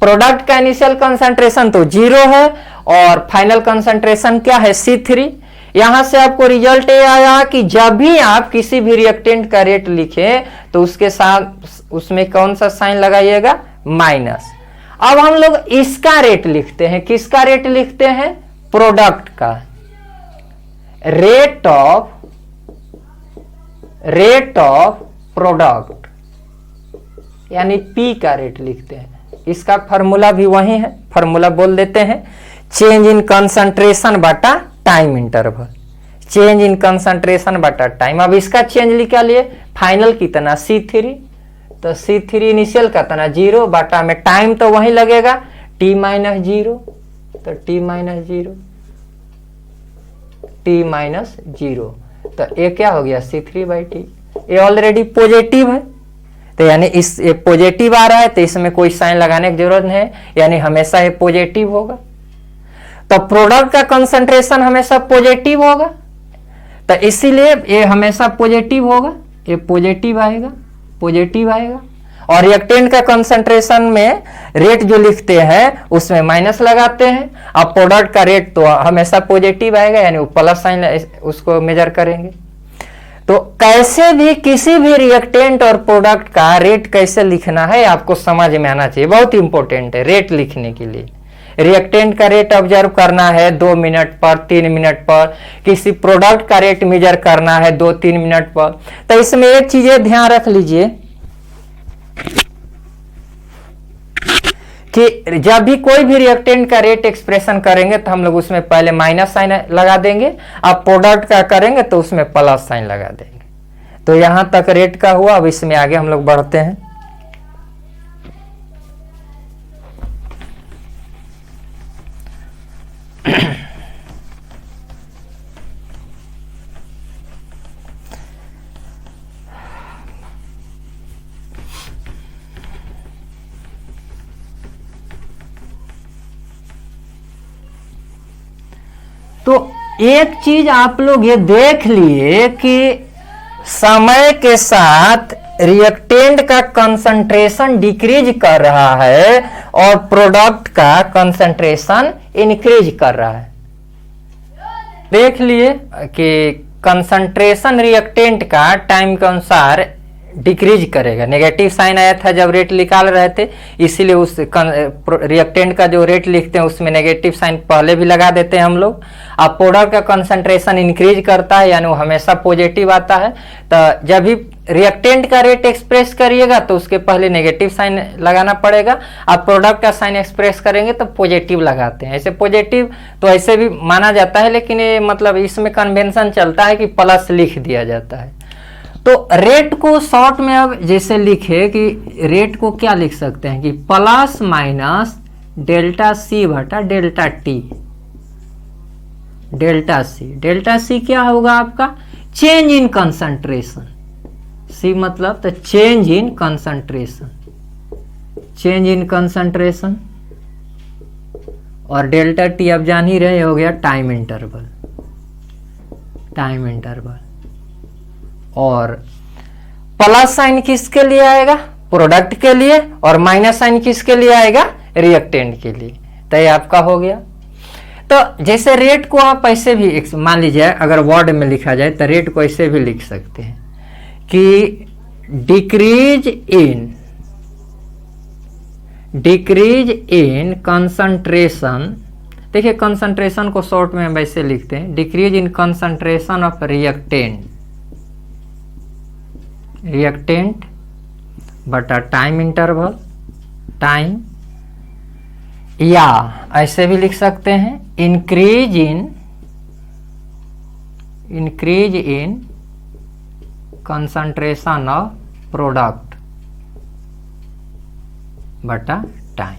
प्रोडक्ट का इनिशियल कंसंट्रेशन तो 0 है और फाइनल कंसंट्रेशन क्या है? C3। यहां से आपको रिजल्ट ये आया कि जब भी आप किसी भी रिएक्टेंट का रेट लिखें तो उसके साथ उसमें कौन सा साइन लगाइएगा? माइनस। अब हम लोग इसका रेट लिखते हैं, किसका रेट लिखते हैं? प्रोडक्ट का। रेट ऑफ प्रोडक्ट यानी पी का रेट लिखते हैं। इसका फॉर्मूला भी वही है, फॉर्मूला बोल देते हैं, चेंज इन कंसंट्रेशन बटा time interval. Change in concentration बटा टाइम। अब इसका चेंज लिखा लिए फाइनल कितना C3, तो C3 इनिशियल कितना 0 बटा में टाइम तो वही लगेगा T माइनस 0, तो T माइनस 0, तो ये क्या हो गया C3/T। ये ऑलरेडी पॉजिटिव है, तो यानी इस ये पॉजिटिव आ रहा है, तो इसमें कोई साइन लगाने की जरूरत नहीं है, यानी हमेशा ये पॉजिटिव होगा। तो प्रोडक्ट का कंसंट्रेशन हमेशा पॉजिटिव होगा, तो इसीलिए ये हमेशा पॉजिटिव होगा, ये पॉजिटिव आएगा। और रिएक्टेंट का कंसंट्रेशन में रेट जो लिखते हैं उसमें माइनस लगाते हैं। अब प्रोडक्ट का रेट तो हमेशा पॉजिटिव आएगा, यानी प्लस साइन उसको मेजर करेंगे। तो कैसे भी किसी भी रिएक्टेंट और प्रोडक्ट का रेट कैसे लिखना है आपको समझ में आना चाहिए, बहुत इंपॉर्टेंट है रेट लिखने के लिए। रिएक्टेंट का रेट ऑब्जर्व करना है 2 मिनट पर, 3 मिनट पर, किसी प्रोडक्ट का रेट मेजर करना है 2-3 मिनट पर। तो इसमें एक चीजें ध्यान रख लीजिए कि जब भी कोई भी रिएक्टेंट का रेट एक्सप्रेशन करेंगे तो हम लोग उसमें पहले माइनस साइन लगा देंगे, अब प्रोडक्ट का करेंगे तो उसमें प्लस साइन लगा देंगे। तो यहां तक रेट का हुआ, अब इसमें आगे हम लोग बढ़ते हैं। तो एक चीज आप लोग ये देख लिए कि समय के साथ रिएक्टेंट का कंसंट्रेशन डिक्रीज कर रहा है और प्रोडक्ट का कंसंट्रेशन इंक्रीज कर रहा है। देख लिए कि कंसंट्रेशन रिएक्टेंट का टाइम के अनुसार डिक्रीज करेगा। नेगेटिव साइन आया था जब रेट निकाल रहे थे, इसीलिए उस रिएक्टेंट का जो रेट लिखते हैं उसमें नेगेटिव साइन पहले भी लगा देते हैं हम लोग। अब प्रोडक्ट का कंसंट्रेशन इंक्रीज करता है, यानी वो हमेशा पॉजिटिव आता है। तो जब भी रिएक्टेंट का रेट एक्सप्रेस करिएगा तो उसके पहले नेगेटिव साइन लगाना पड़ेगा। आप प्रोडक्ट का साइन एक्सप्रेस करेंगे तो पॉजिटिव लगाते हैं। ऐसे पॉजिटिव तो ऐसे भी माना जाता है, लेकिन ये मतलब इसमें कन्वेंशन चलता है कि प्लस लिख दिया जाता है। तो रेट को शॉर्ट में अब जैसे लिखे कि रेट को क्या लिख सकते हैं कि प्लस माइनस डेल्टा सी बटा डेल्टा टी। डेल्टा सी क्या होगा आपका? Change in concentration. सी मतलब तो चेंज इन कंसंट्रेशन, और डेल्टा टी अब जान ही रहे हो गया टाइम इंटरवल। और प्लस साइन किसके लिए आएगा? प्रोडक्ट के लिए, और माइनस साइन किसके लिए आएगा? रिएक्टेंट के लिए। तो ये आपका हो गया। तो जैसे रेट को आप ऐसे भी मान लीजिए, अगर वर्ड में लिखा जाए तो रेट को ऐसे भी लिख सकते हैं कि डिक्रीज इन कंसंट्रेशन। देखिए कंसंट्रेशन को शॉर्ट में हम ऐसे लिखते हैं, decrease in concentration of reactant बटा टाइम इंटरवल, या ऐसे भी लिख सकते हैं increase in concentration of product बटा टाइम।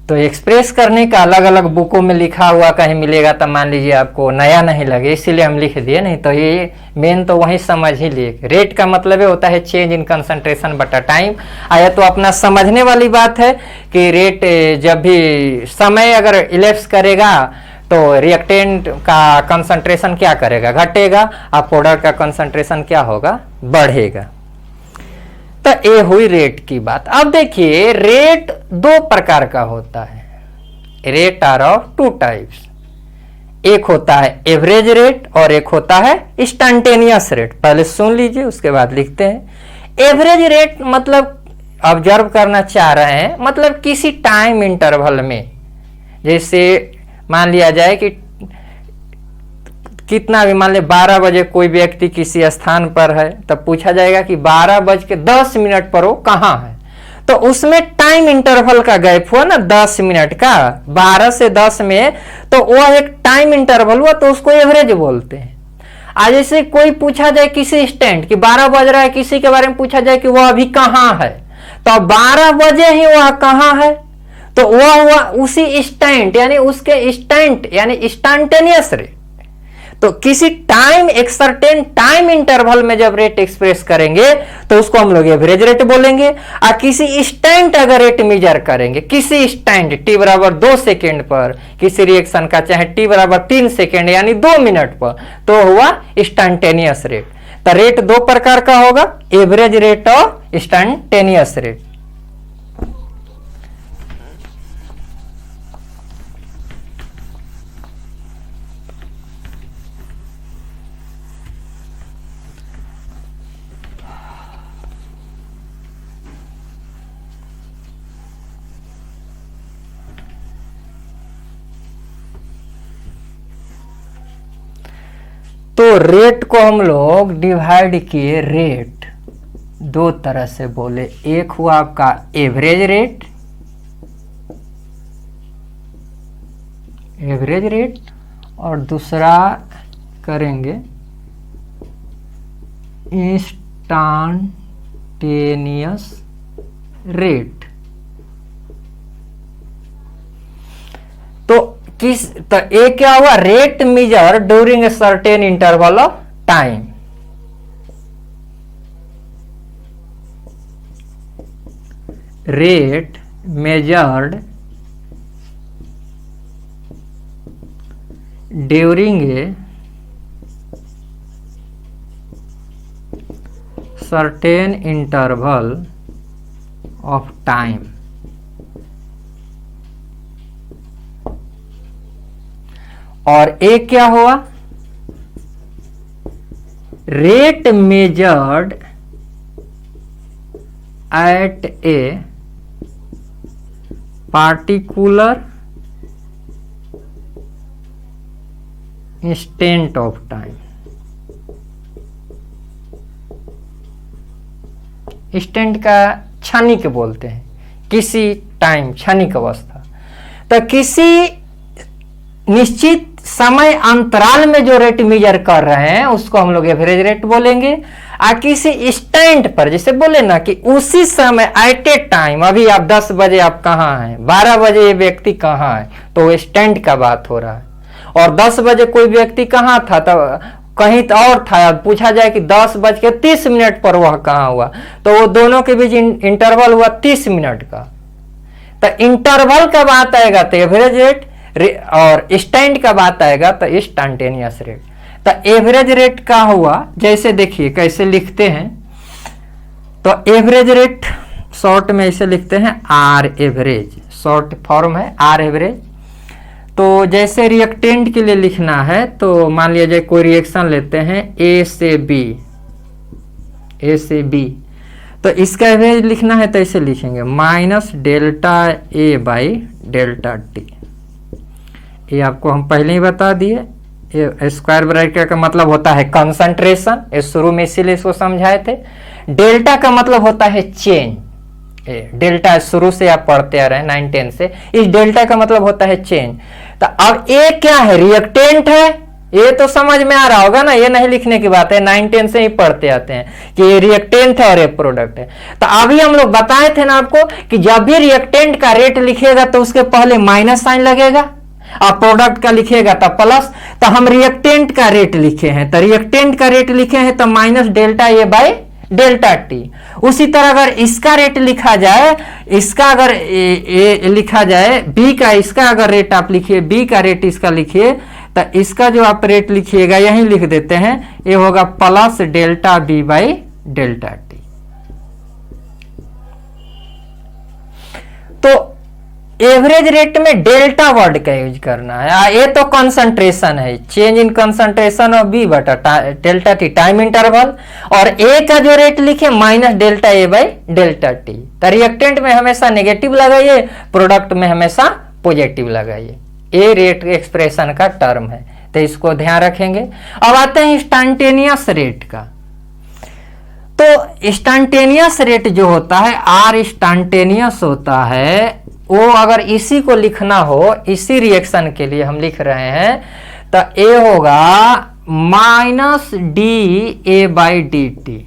तो एक्सप्रेस करने का अलग अलग बुकों में लिखा हुआ कहीं मिलेगा तो मान लीजिए आपको नया नहीं लगे, इसीलिए हम लिख दिए, नहीं तो ये मेन तो वही समझ ही लिए। रेट का मतलब ये होता है चेंज इन कंसंट्रेशन बटा टाइम। आया तो अपना समझने वाली बात है कि रेट जब भी समय अगर इलेप्स करेगा तो रिएक्टेंट का कंसंट्रेशन क्या करेगा? घटेगा, और प्रोडक्ट का कंसंट्रेशन क्या होगा? बढ़ेगा। तो ये हुई रेट की बात। अब देखिए रेट दो प्रकार का होता है। Rate are of two types. एक होता है एवरेज रेट और एक होता है इंस्टैन्टेनियस रेट। पहले सुन लीजिए उसके बाद लिखते हैं। एवरेज रेट मतलब ऑब्जर्व करना चाह रहे हैं, मतलब किसी टाइम इंटरवल में, जैसे मान लिया जाए कि कितना भी, मान ले 12 बजे कोई व्यक्ति किसी स्थान पर है, तब पूछा जाएगा कि 12:10 पर वो कहाँ है। तो उसमें टाइम इंटरवल का गैप हुआ ना 10 मिनट का, 12 से 10 में, तो वह एक टाइम इंटरवल हुआ, तो उसको एवरेज बोलते हैं। आज जैसे कोई पूछा जाए किसी स्टैंड कि 12 बज रहा है, किसी के बारे में पूछा जाए कि वह अभी कहाँ है, तो 12 बजे ही वह कहाँ है, तो वह हुआ उसी स्टैंड, यानी उसके स्टैंड यानी इंस्टैंटेनियस रेट। तो किसी टाइम, एक सर्टेन टाइम इंटरवल में जब रेट एक्सप्रेस करेंगे तो उसको हम लोग एवरेज रेट बोलेंगे। और किसी स्टैंड अगर रेट मेजर करेंगे, किसी स्टैंड t बराबर 2 सेकेंड पर किसी रिएक्शन का, चाहे t बराबर 3 सेकेंड यानी 2 मिनट पर, तो हुआ इंस्टैंटेनियस रेट। तो रेट दो प्रकार का होगा, एवरेज रेट और इंस्टैंटेनियस रेट। तो रेट को हम लोग डिवाइड किए, रेट दो तरह से बोले, एक हुआ आपका एवरेज रेट, एवरेज रेट, और दूसरा करेंगे इंस्टैंटेनियस रेट। तो ये क्या हुआ, rate measure during a certain interval of time. Rate measured during a certain interval of time. और एक क्या हुआ, rate measured at a particular instant of time. Instant का क्षणिक बोलते हैं, किसी टाइम, क्षणिक अवस्था। तो किसी निश्चित समय अंतराल में जो रेट मेजर कर रहे हैं उसको हम लोग एवरेज रेट बोलेंगे। आ किसी स्टैंड पर, जैसे बोले ना कि उसी समय एट ए टाइम, अभी आप 10 बजे आप कहाँ हैं, 12 बजे ये व्यक्ति कहाँ है, तो वो स्टैंड का बात हो रहा है। और 10 बजे कोई व्यक्ति कहाँ था, तो कहीं तो और था, पूछा जाए कि 10:30 पर वह कहाँ हुआ, तो वो दोनों के बीच इंटरवल हुआ 30 मिनट का। तो इंटरवल का बात आएगा तो एवरेज रेट, और स्टैंड का बात आएगा तो इंस्टैंटेनियस रेट। तो एवरेज रेट का हुआ, जैसे देखिए कैसे लिखते हैं, तो एवरेज रेट शॉर्ट में ऐसे लिखते हैं आर एवरेज, शॉर्ट फॉर्म है आर एवरेज। तो जैसे रिएक्टेंट के लिए लिखना है, तो मान लिया जाए कोई रिएक्शन लेते हैं ए से बी, तो इसका एवरेज लिखना है तो ऐसे लिखेंगे -ΔA/ΔT। ये आपको हम पहले ही बता दिए। ये स्क्वायर ब्रैकेट का मतलब होता है कंसंट्रेशन, ये शुरू में इसीलिए इसको समझाए थे। डेल्टा का मतलब होता है चेंज, डेल्टा शुरू से आप पढ़ते आ रहे हैं 9-10 से, इस डेल्टा का मतलब होता है चेंज। तो अब ये क्या है, रिएक्टेंट है, ये तो समझ में आ रहा होगा ना, ये नहीं लिखने की बात है, 9-10 से ही पढ़ते आते हैं कि ये रिएक्टेंट है और ये प्रोडक्ट है। तो अभी हम लोग बताए थे ना आपको कि जब भी रिएक्टेंट का रेट लिखेगा तो उसके पहले माइनस साइन लगेगा, और प्रोडक्ट का लिखेगा तो प्लस। तो हम रिएक्टेंट का रेट लिखे हैं, तो रिएक्टेंट का रेट लिखे हैं तो -ΔA/ΔT। उसी तरह अगर इसका रेट लिखा जाए, इसका अगर लिखा जाए बी का, इसका अगर रेट आप लिखिए, बी का रेट इसका लिखिए, तो इसका जो आप रेट लिखिएगा यही लिख देते हैं, ये होगा +ΔB/ΔT। तो एवरेज रेट में डेल्टा वर्ड का यूज करना है। ये तो कंसंट्रेशन है, change in concentration of B बटा डेल्टा टी टाइम इंटरवल, और ए का जो रेट लिखे minus delta A by delta T. तो रिएक्टेंट में हमेशा नेगेटिव लगाइए, प्रोडक्ट में हमेशा पॉजिटिव लगाइए। ए रेट एक्सप्रेशन का टर्म है, तो इसको ध्यान रखेंगे। अब आते हैं इंस्टैन्टेनियस रेट का। तो इंस्टैन्टेनियस रेट जो होता है, आर इंस्टैन्टेनियस होता है, वो अगर इसी को लिखना हो, इसी रिएक्शन के लिए हम लिख रहे हैं, तो ए होगा minus D A by D T,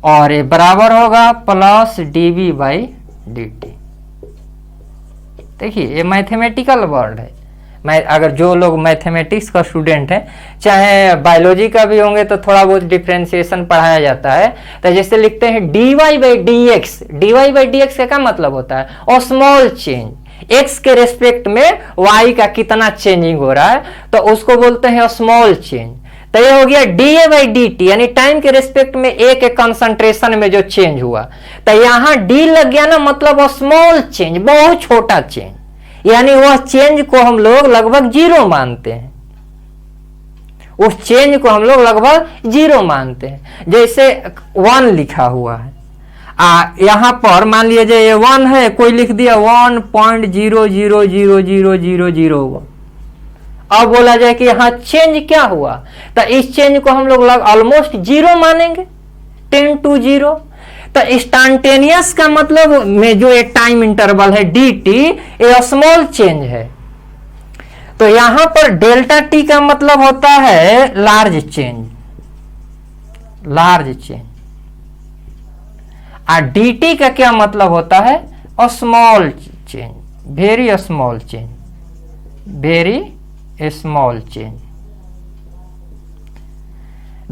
और ये बराबर होगा plus D B by D T. देखिए ये मैथमेटिकल वर्ड है। मैं अगर जो लोग मैथमेटिक्स का स्टूडेंट है, चाहे बायोलॉजी का भी होंगे, तो थोड़ा बहुत डिफ्रेंसिएशन पढ़ाया जाता है। तो जैसे लिखते हैं dy by D x, dy by D x का क्या मतलब होता है, और स्मॉल चेंज, x के रेस्पेक्ट में y का कितना चेंजिंग हो रहा है, तो उसको बोलते हैं स्मॉल चेंज। तो ये हो गया डी बाई डी टी, यानी टाइम के रेस्पेक्ट में ए के कंसंट्रेशन में जो चेंज हुआ। तो यहां डी लग गया ना, मतलब स्मॉल चेंज, बहुत छोटा चेंज, यानी वह चेंज को हम लोग लगभग जीरो मानते हैं। उस चेंज को हम लोग लगभग जीरो मानते हैं। जैसे 1 लिखा हुआ है, यहां पर मान लीजिए ये 1 है, कोई लिख दिया 1.00000001। अब बोला जाए कि यहां चेंज क्या हुआ, तो इस चेंज को हम लोग ऑलमोस्ट जीरो मानेंगे, 10 to 0। तो इंस्टैन्टेनियस का मतलब में जो एक टाइम इंटरवल है डी टी, ये स्मॉल चेंज है। तो यहां पर डेल्टा टी का मतलब होता है लार्ज चेंज, लार्ज चेंज। और डी टी का क्या मतलब होता है, small change, very small change, very small change.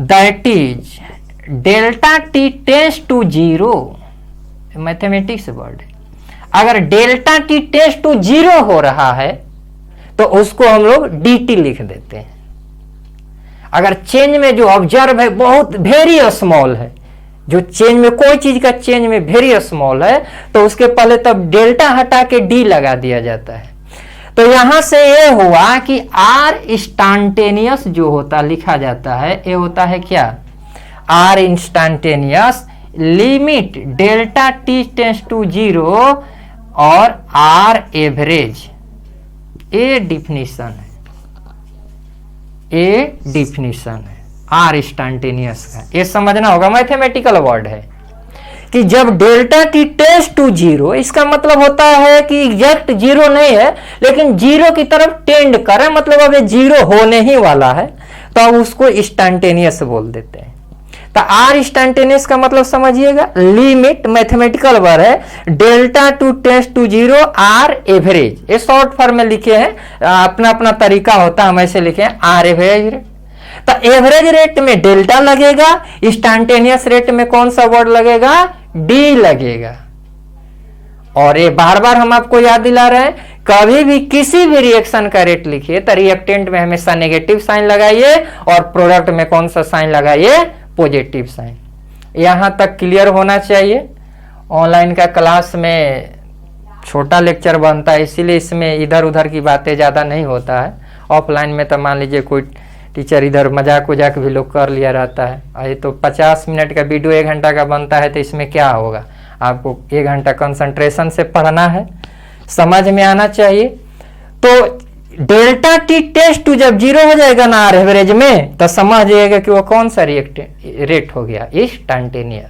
That is delta T tends to zero, mathematics word. अगर delta T tends to zero हो रहा है, तो उसको हम लोग डी टी लिख देते हैं। अगर चेंज में जो ऑब्जर्व है बहुत वेरी स्मॉल है, जो चेंज में कोई चीज का चेंज में वेरी स्मॉल है, तो उसके पहले तब डेल्टा हटा के डी लगा दिया जाता है। तो यहां से ये हुआ कि आर इंस्टैन्टेनियस जो होता लिखा जाता है, ये होता है क्या, R instantaneous limit delta T tends to zero और आर एवरेज। ए डिफिनीशन है, ए डिफिनीशन है आर इंस्टैन्टेनियस का। ये समझना होगा, मैथमेटिकल वर्ड है कि जब delta T tends to zero, इसका मतलब होता है कि एग्जैक्ट जीरो नहीं है, लेकिन जीरो की तरफ टेंड करे, मतलब अब ये जीरो होने ही वाला है, तो अब उसको इंस्टैन्टेनियस बोल देते हैं। तो आर इंस्टैन्टेनियस का मतलब समझिएगा, लिमिट मैथमेटिकल वर्ड है, delta to tends to zero R average. ये शॉर्ट फॉर्म में लिखे हैं, अपना अपना तरीका होता है, हम ऐसे लिखे हैं आर एवरेज रेट। तो एवरेज रेट में डेल्टा लगेगा, इंस्टैन्टेनियस रेट में कौन सा वर्ड लगेगा, डी लगेगा। और ये बार बार हम आपको याद दिला रहे हैं, कभी भी किसी भी रिएक्शन का रेट लिखिए तो रिएक्टेंट में हमेशा नेगेटिव साइन लगाइए, और प्रोडक्ट में कौन सा साइन लगाइए, पॉजिटिव साइन। यहां तक क्लियर होना चाहिए। ऑनलाइन का क्लास में छोटा लेक्चर बनता है, इसीलिए इसमें इधर उधर की बातें ज़्यादा नहीं होता है। ऑफलाइन में तो मान लीजिए कोई टीचर इधर मजाक उजाक भी लोग कर लिया रहता है। ये तो 50 मिनट का वीडियो 1 घंटा का बनता है, तो इसमें क्या होगा, आपको 1 घंटा कंसंट्रेशन से पढ़ना है, समझ में आना चाहिए। तो डेल्टा टी टेस्ट टू जब जीरो हो जाएगा ना आर एवरेज में, तो समझ जाइएगा कि वो कौन सा रेट हो गया, इंस्टैन्टेनियस।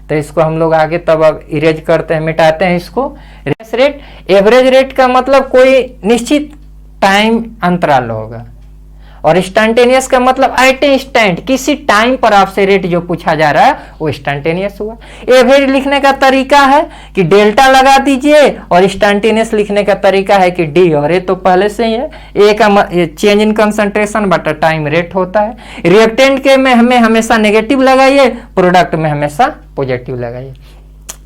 तो इसको हम लोग आगे तब अब इरेज करते हैं, मिटाते हैं इसको। रेट, एवरेज रेट का मतलब कोई निश्चित टाइम अंतराल होगा, और इंस्टैन्टेनियस का मतलब एट इंस्टेंट, किसी टाइम पर आपसे रेट जो पूछा जा रहा है वो इंस्टैन्टेनियस हुआ। एवरेज लिखने का तरीका है कि डेल्टा लगा दीजिए, और इंस्टैन्टेनियस लिखने का तरीका है कि डी, और ये तो पहले से ही है, ए का चेंज इन कंसंट्रेशन बटा टाइम रेट होता है। रिएक्टेंट के में हमें हमेशा नेगेटिव लगाइए, प्रोडक्ट में हमेशा पॉजिटिव लगाइए।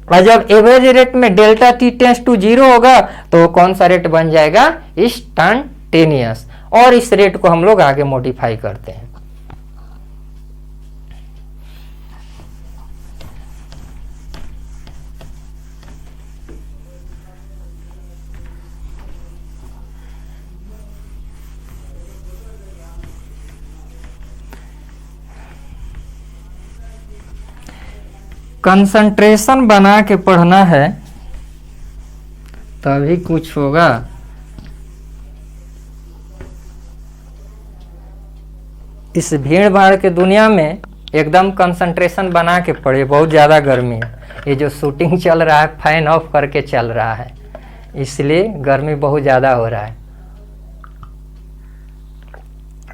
और जब एवरेज रेट में delta T tends to zero होगा, तो कौन सा रेट बन जाएगा, इंस्टैन्टेनियस। और इस रेट को हम लोग आगे मॉडिफाई करते हैं। कंसंट्रेशन बना के पढ़ना है तभी कुछ होगा। इस भीड़ भाड़ के दुनिया में एकदम कंसंट्रेशन बना के पढ़े। बहुत ज़्यादा गर्मी है, ये जो शूटिंग चल रहा है फैन ऑफ करके चल रहा है, इसलिए गर्मी बहुत ज़्यादा हो रहा है।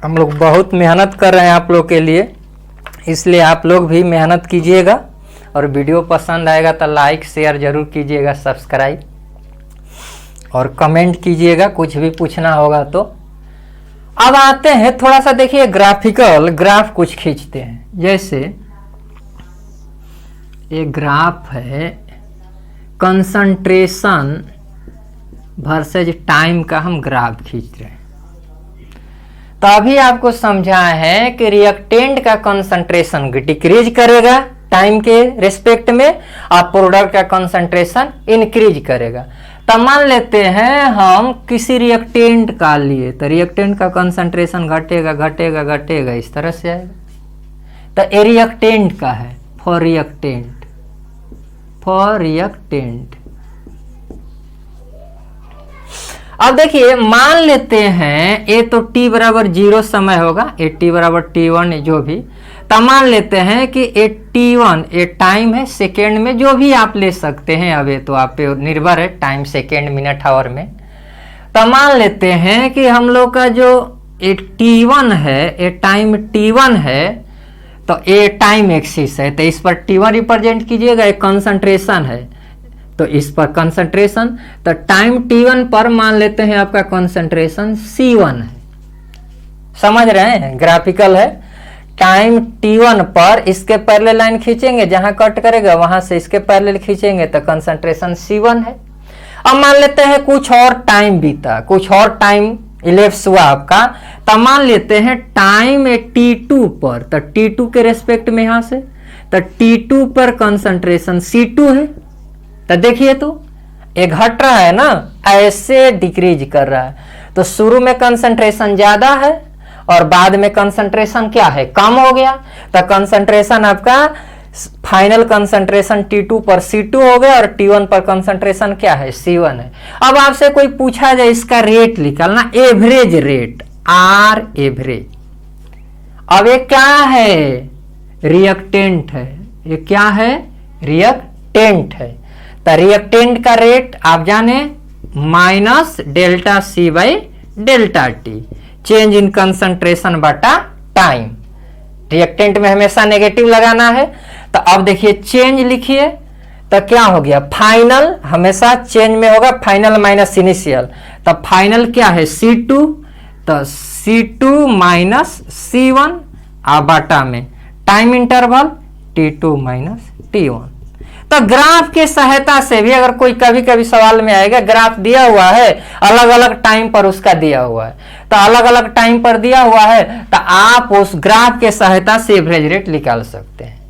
हम लोग बहुत मेहनत कर रहे हैं आप लोग के लिए, इसलिए आप लोग भी मेहनत कीजिएगा। और वीडियो पसंद आएगा तो लाइक शेयर जरूर कीजिएगा, सब्सक्राइब और कमेंट कीजिएगा कुछ भी पूछना होगा तो। अब आते हैं थोड़ा सा, देखिए ग्राफिकल ग्राफ कुछ खींचते हैं। जैसे एक ग्राफ है कंसंट्रेशन वर्सेज टाइम का, हम ग्राफ खींच रहे हैं। तो अभी आपको समझा है कि रिएक्टेंट का कंसंट्रेशन डिक्रीज करेगा टाइम के रिस्पेक्ट में, और प्रोडक्ट का कंसंट्रेशन इंक्रीज करेगा। तो मान लेते हैं हम किसी रिएक्टेंट का लिए, तो रिएक्टेंट का कंसंट्रेशन घटेगा घटेगा घटेगा इस तरह से आएगा। तो ए रिएक्टेंट का है, फॉर रिएक्टेंट अब देखिए मान लेते हैं ए तो t बराबर 0 समय होगा, ए t बराबर t1 जो भी। तो मान लेते हैं कि ए t1 ए टाइम है सेकेंड में, जो भी आप ले सकते हैं। अब ये तो आप पे निर्भर है, टाइम सेकेंड मिनट आवर में। तो मान लेते हैं कि हम लोग का जो ए t1 है, ए टाइम t1 है, तो ए टाइम एक्सिस है, तो इस पर t1 रिप्रेजेंट कीजिएगा। एक कंसंट्रेशन है तो इस पर कंसंट्रेशन, तो टाइम t1 पर मान लेते हैं आपका कंसंट्रेशन c1 है। समझ रहे हैं, ग्राफिकल है। टाइम t1 पर इसके पैरेलल लाइन खींचेंगे, जहां कट करेगा वहां से इसके पैरेलल खींचेंगे तो कंसंट्रेशन c1 है। अब मान लेते हैं कुछ और टाइम बीता, कुछ और टाइम इलेप्स हुआ आपका, तो मान लेते हैं टाइम है t2 पर, तो t2 के रेस्पेक्ट में यहां से, तो t2 पर कंसंट्रेशन c2 है। तो देखिए तो एक घट रहा है ना, ऐसे डिक्रीज कर रहा है। तो शुरू में कंसंट्रेशन ज्यादा है और बाद में कंसंट्रेशन क्या है, कम हो गया। तो कंसंट्रेशन आपका फाइनल कंसंट्रेशन t2 पर c2 हो गया और t1 पर कंसंट्रेशन क्या है, c1 है। अब आपसे कोई पूछा जाए इसका रेट निकालना, एवरेज रेट, आर एवरेज। अब ये क्या है, रिएक्टेंट है। ये क्या है, रिएक्टेंट है। तो रिएक्टेंट का रेट आप जाने minus delta C by delta T, change in concentration बटा टाइम। रिएक्टेंट में हमेशा नेगेटिव लगाना है। तो अब देखिए चेंज लिखिए, तो क्या हो गया, फाइनल हमेशा चेंज में होगा, फाइनल माइनस इनिशियल। तो फाइनल क्या है, C2, तो C2 माइनस C1 बटा में time interval T2 minus T1। तो ग्राफ के सहायता से भी अगर कोई कभी कभी सवाल में आएगा, ग्राफ दिया हुआ है अलग अलग टाइम पर, उसका दिया हुआ है, तो अलग अलग टाइम पर दिया हुआ है, तो आप उस ग्राफ के सहायता से एवरेज रेट निकाल सकते हैं।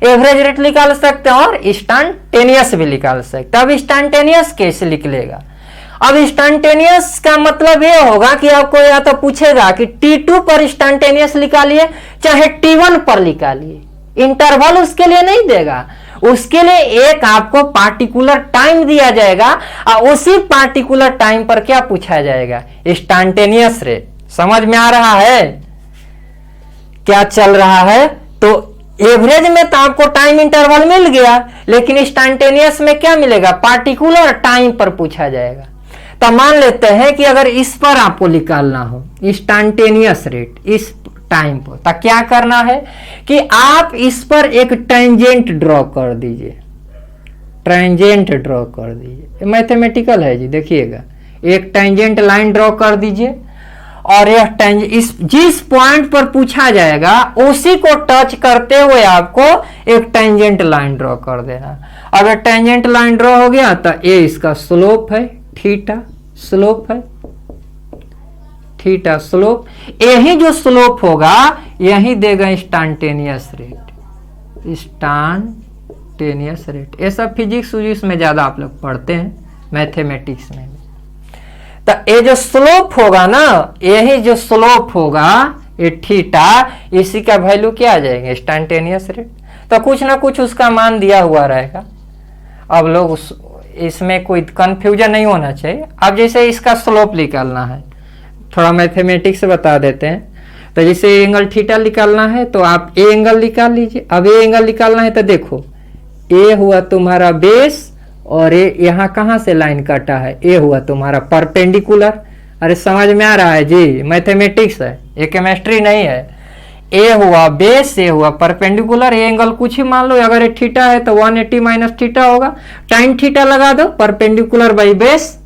एवरेज रेट निकाल सकते हैं और इंस्टेंटेनियस भी निकाल सकते हैं। अब इंस्टेंटेनियस कैसे निकलेगा, अब इंस्टेंटेनियस का मतलब ये होगा कि आपको या तो पूछेगा कि T2 पर इंस्टेंटेनियस निकालिए चाहे T1 पर निकालिए, इंटरवल उसके लिए नहीं देगा। उसके लिए एक आपको पार्टिकुलर टाइम दिया जाएगा और उसी पार्टिकुलर टाइम पर क्या पूछा जाएगा, इंस्टेंटेनियस रेट। समझ में आ रहा है क्या चल रहा है। तो एवरेज में तो आपको टाइम इंटरवल मिल गया, लेकिन इंस्टेंटेनियस में क्या मिलेगा, पार्टिकुलर टाइम पर पूछा जाएगा। तो मान लेते हैं कि अगर इस पर आपको निकालना हो इंस्टेंटेनियस रेट इस टाइम पर, तो क्या करना है कि आप इस पर एक टेंजेंट ड्रॉ कर दीजिए, टेंजेंट ड्रॉ कर दीजिए। मैथमेटिकल है जी, देखिएगा एक टेंजेंट लाइन ड्रॉ कर दीजिए और यह इस जिस पॉइंट पर पूछा जाएगा उसी को टच करते हुए आपको एक टेंजेंट लाइन ड्रॉ कर देना। अगर टेंजेंट लाइन ड्रॉ हो गया तो ये इसका स्लोप है, थीटा स्लोप है, थीटा स्लोप। यही जो स्लोप होगा यही देगा इंस्टेंटेनियस रेट, इंस्टेंटेनियस रेट। ये सब फिजिक्स में ज्यादा आप लोग पढ़ते हैं, मैथमेटिक्स में। तो ये जो स्लोप होगा ना, यही जो स्लोप होगा ये थीटा, इसी का वैल्यू क्या आ जाएगा, इंस्टेंटेनियस रेट। तो कुछ ना कुछ उसका मान दिया हुआ रहेगा। अब लोग इसमें कोई कंफ्यूजन नहीं होना चाहिए। अब जैसे इसका स्लोप निकालना है, थोड़ा मैथमेटिक्स से बता देते हैं। तो जैसे एंगल थीटा निकालना है तो आप ए एंगल निकाल लीजिए। अब ए एंगल निकालना है तो देखो, ए हुआ तुम्हारा बेस और ए यहाँ कहाँ से लाइन काटा है, ए हुआ तुम्हारा परपेंडिकुलर। अरे समझ में आ रहा है जी, मैथमेटिक्स है, ये केमिस्ट्री नहीं है। ए हुआ बेस, ए हुआ परपेंडिकुलर, ए एंगल कुछ ही मान लो, अगर ये थीटा है तो 180 माइनस थीटा होगा। टाइन थीटा लगा दो, परपेंडिकुलर बाई बेस,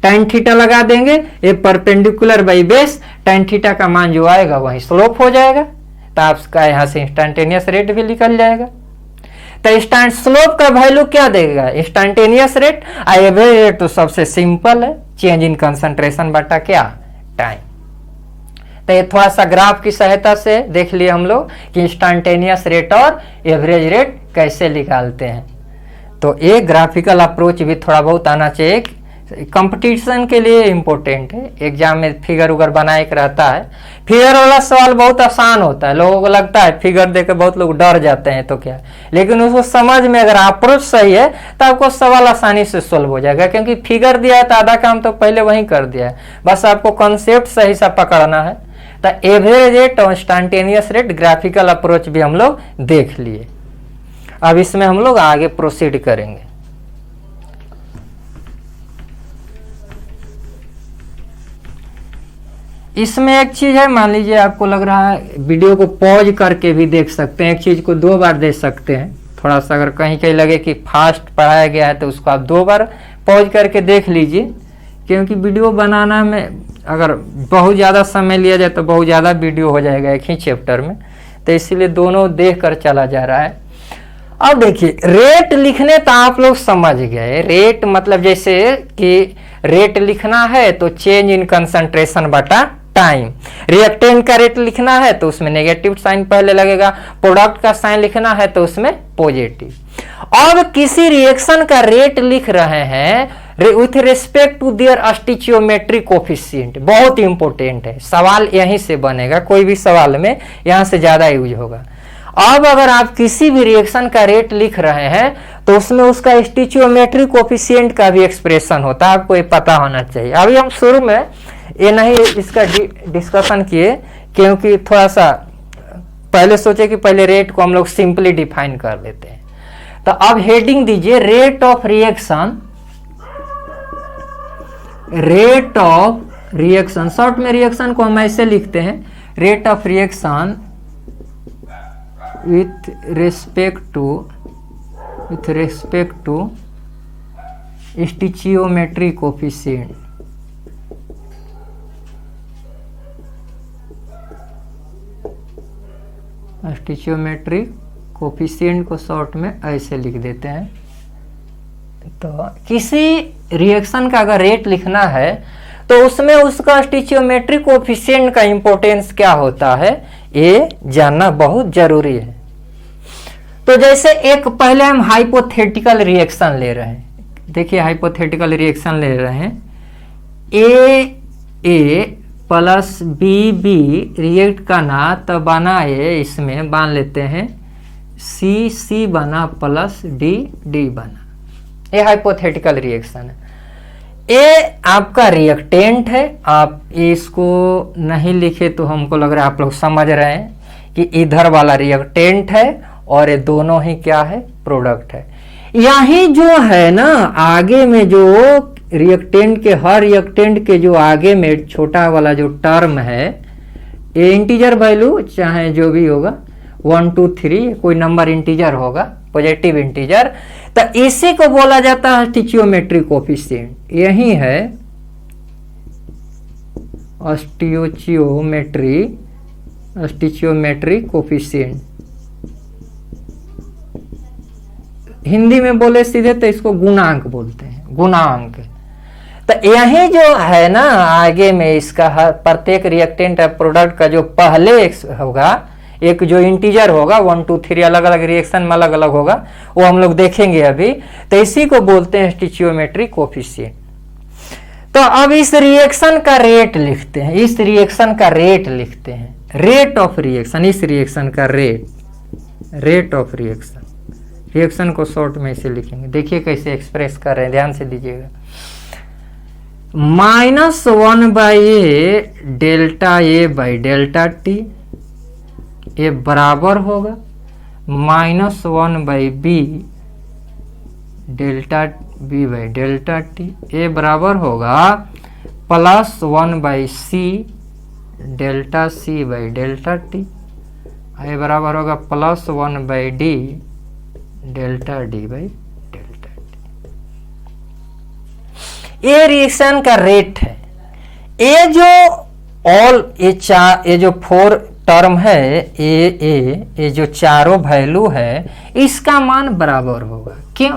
टाइन थीटा लगा देंगे, ये परपेंडिकुलर बाई बेस, टाइन थीटा का मान जो आएगा वही स्लोप हो जाएगा। तो आपका यहाँ से इंस्टेंटेनियस रेट भी निकल जाएगा। तो स्लोप का वैल्यू क्या देगा, इंस्टेंटेनियस रेट। एवरेज रेट तो सबसे सिंपल है, चेंज इन कंसंट्रेशन बटा क्या, टाइम। तो ये थोड़ा सा ग्राफ की सहायता से देख लिए हम लोग कि इंस्टेंटेनियस रेट और एवरेज रेट कैसे निकालते हैं। तो ये ग्राफिकल अप्रोच भी थोड़ा बहुत आना चाहिए, कंपटीशन के लिए इम्पोर्टेंट है। एग्जाम में फिगर उगर बनाए के रहता है। फिगर वाला सवाल बहुत आसान होता है, लोगों को लगता है फिगर देकर बहुत लोग डर जाते हैं तो क्या, लेकिन उसको समझ में अगर अप्रोच सही है तो आपको सवाल आसानी से सोल्व हो जाएगा। क्योंकि फिगर दिया है तो आधा काम तो पहले वहीं कर दिया है, बस आपको कॉन्सेप्ट सही सा पकड़ना है। तो एवरेज रेट और इंस्टेंटेनियस रेट ग्राफिकल अप्रोच भी हम लोग देख लिए। अब इसमें हम लोग आगे प्रोसीड करेंगे। इसमें एक चीज है, मान लीजिए आपको लग रहा है, वीडियो को पॉज करके भी देख सकते हैं, एक चीज को 2 बार देख सकते हैं। थोड़ा सा अगर कहीं कहीं लगे कि फास्ट पढ़ाया गया है तो उसको आप 2 बार पॉज करके देख लीजिए। क्योंकि वीडियो बनाना में अगर बहुत ज़्यादा समय लिया जाए तो बहुत ज़्यादा वीडियो हो जाएगा एक ही चैप्टर में, तो इसीलिए दोनों देख कर चला जा रहा है। अब देखिए, रेट लिखने तो आप लोग समझ गए। रेट मतलब जैसे कि रेट लिखना है तो चेंज इन कंसंट्रेशन बटा टाइम। रिएक्टेंट का रेट लिखना है तो उसमें नेगेटिव साइन पहले लगेगा, प्रोडक्ट का साइन लिखना है तो उसमें पॉजिटिव। अब किसी रिएक्शन का रेट लिख रहे हैं with respect to their stoichiometric coefficient, बहुत इंपॉर्टेंट है, सवाल यहीं से बनेगा, कोई भी सवाल में यहां से ज्यादा यूज होगा। अब अगर आप किसी भी रिएक्शन का रेट लिख रहे हैं तो उसमें उसका स्टिचियोमेट्रिक कोफिशिएंट का भी एक्सप्रेशन होता है, आपको ये पता होना चाहिए। अभी हम शुरू में ये नहीं इसका डिस्कशन किए, क्योंकि थोड़ा सा पहले सोचे कि पहले रेट को हम लोग सिंपली डिफाइन कर लेते हैं। तो अब हेडिंग दीजिए rate of reaction, rate of reaction. Short में रिएक्शन को हम ऐसे लिखते हैं, rate of reaction with respect to stoichiometric coefficient. Stoichiometric coefficient को शॉर्ट में ऐसे लिख देते हैं। तो किसी रिएक्शन का अगर रेट लिखना है तो उसमें उसका स्टिचियोमेट्रिक कोफिशिएंट का इंपॉर्टेंस क्या होता है, ये जानना बहुत जरूरी है। तो जैसे एक पहले हम हाइपोथेटिकल रिएक्शन ले रहे हैं, देखिए हाइपोथेटिकल रिएक्शन ले रहे हैं, ए प्लस बी रिएक्ट का ना तो बना ए, इसमें बांध लेते हैं सी बना प्लस डी बना, ये हाइपोथेटिकल रिएक्शन है। ए आपका रिएक्टेंट है, आप इसको नहीं लिखे तो हमको लग रहा है आप लोग समझ रहे हैं कि इधर वाला रिएक्टेंट है और ये दोनों ही क्या है, प्रोडक्ट है। यही जो है ना आगे में जो रिएक्टेंट के, हर रिएक्टेंट के जो आगे में छोटा वाला जो टर्म है, ये इंटीजर वैल्यू चाहे जो भी होगा 1 2 3 कोई नंबर इंटीजर होगा, पॉजिटिव इंटीजर, तो इसी को बोला जाता है स्टिचियोमेट्रिक कोफिशिएंट। यही है स्टिचियोमेट्रिक कोफिशिएंट। हिंदी में बोले सीधे तो इसको गुणांक बोलते हैं, गुणांक। तो यही जो है ना आगे में इसका प्रत्येक रिएक्टेंट प्रोडक्ट का जो पहले होगा, एक जो इंटीजर होगा 1 2 3 अलग अलग रिएक्शन में अलग अलग होगा, वो हम लोग देखेंगे अभी। तो इसी को बोलते हैं स्टिचियोमेट्रिक कोफिशिएंट। तो अब इस रिएक्शन का रेट लिखते हैं, इस रिएक्शन का रेट लिखते हैं, रेट ऑफ रिएक्शन, इस रिएक्शन का rate. Rate of reaction, reaction को शॉर्ट में इसे लिखेंगे। देखिए कैसे एक्सप्रेस कर रहे हैं, ध्यान से दीजिएगा। -1 by A delta A by delta T, ये बराबर होगा -1 by B delta B by delta T, ये बराबर होगा +1 by C delta C by delta T, ये बराबर होगा +1 by D delta D by delta T. ये रिएक्शन का रेट है। ये जो ये जो 4 टर्म है, ये जो चारों वैल्यू है, इसका मान बराबर होगा। क्यों?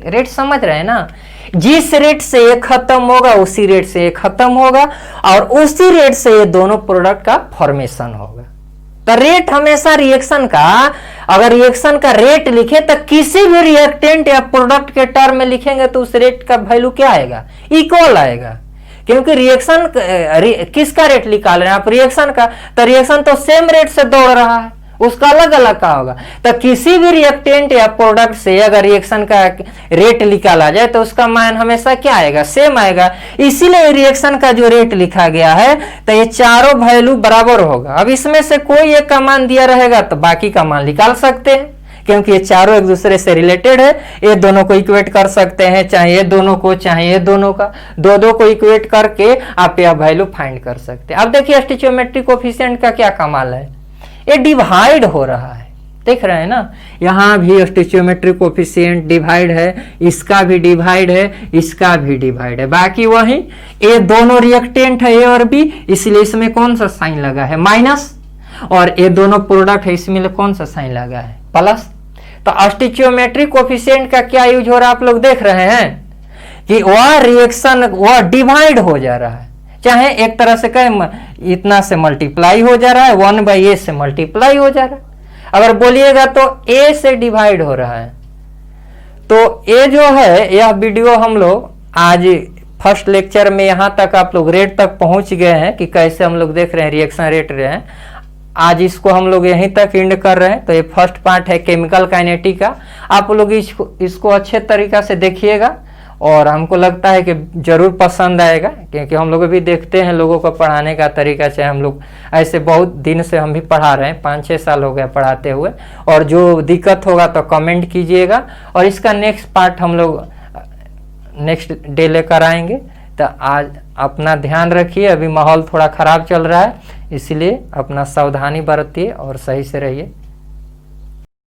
रेट समझ रहे हैं ना, जिस रेट से ये खत्म होगा उसी रेट से ये खत्म होगा, और उसी रेट से ये दोनों प्रोडक्ट का फॉर्मेशन होगा। तो रेट हमेशा रिएक्शन का, अगर रिएक्शन का रेट लिखे तो किसी भी रिएक्टेंट या प्रोडक्ट के टर्म में लिखेंगे तो उस रेट का वैल्यू क्या आएगा? इक्वल आएगा। क्योंकि रिएक्शन किसका रेट निकाल रहे हैं आप? रिएक्शन का। तो रिएक्शन तो सेम रेट से दौड़ रहा है, उसका अलग अलग का होगा। तो किसी भी रिएक्टेंट या प्रोडक्ट से अगर रिएक्शन का रेट निकाला जाए तो उसका मान हमेशा क्या आएगा? सेम आएगा। इसीलिए रिएक्शन का जो रेट लिखा गया है तो ये चारों वैल्यू बराबर होगा। अब इसमें से कोई एक का मान दिया रहेगा तो बाकी का मान निकाल सकते हैं, क्योंकि ये चारों एक दूसरे से रिलेटेड है। ये दोनों को इक्वेट कर सकते हैं, चाहे ये दोनों को, चाहे ये दोनों का, दो को इक्वेट करके आप यह वैल्यू फाइंड कर सकते हैं। अब देखिए स्टोइचोमेट्रिक कोएफिशिएंट का क्या कमाल है, ये डिवाइड हो रहा है, देख रहे हैं ना। यहाँ भी स्टोइचोमेट्रिक कोएफिशिएंट डिवाइड है, इसका भी डिवाइड है, इसका भी डिवाइड है। बाकी वही ये दोनों रिएक्टेंट है ए और बी, इसलिए इसमें कौन सा साइन लगा है? माइनस। और ये दोनों प्रोडक्ट है, इसमें कौन सा साइन लगा है? प्लस। तो स्टोइचोमेट्रिक कोएफिशिएंट का क्या यूज हो रहा है आप लोग देख रहे हैं कि वह रिएक्शन वह डिवाइड हो जा रहा है। चाहे एक तरह से कहें इतना से मल्टीप्लाई हो जा रहा है, 1 बाई ए से मल्टीप्लाई हो जा रहा है। अगर बोलिएगा तो ए से डिवाइड हो रहा है। तो ये जो है, यह वीडियो हम लोग आज फर्स्ट लेक्चर में यहाँ तक आप लोग रेट तक पहुंच गए हैं कि कैसे हम लोग देख रहे हैं रिएक्शन रेट रहे हैं। आज इसको हम लोग यहीं तक एंड कर रहे हैं। तो ये फर्स्ट पार्ट है केमिकल काइनेटिक का। आप लोग इसको अच्छे तरीका से देखिएगा और हमको लगता है कि जरूर पसंद आएगा, क्योंकि हम लोग भी देखते हैं लोगों को पढ़ाने का तरीका। चाहे हम लोग ऐसे बहुत दिन से हम भी पढ़ा रहे हैं, 5-6 साल हो गया पढ़ाते हुए। और जो दिक्कत होगा तो कमेंट कीजिएगा, और इसका नेक्स्ट पार्ट हम लोग नेक्स्ट डे लेकर आएंगे। तो आज अपना ध्यान रखिए, अभी माहौल थोड़ा ख़राब चल रहा है, इसलिए अपना सावधानी बरतिए और सही से रहिए।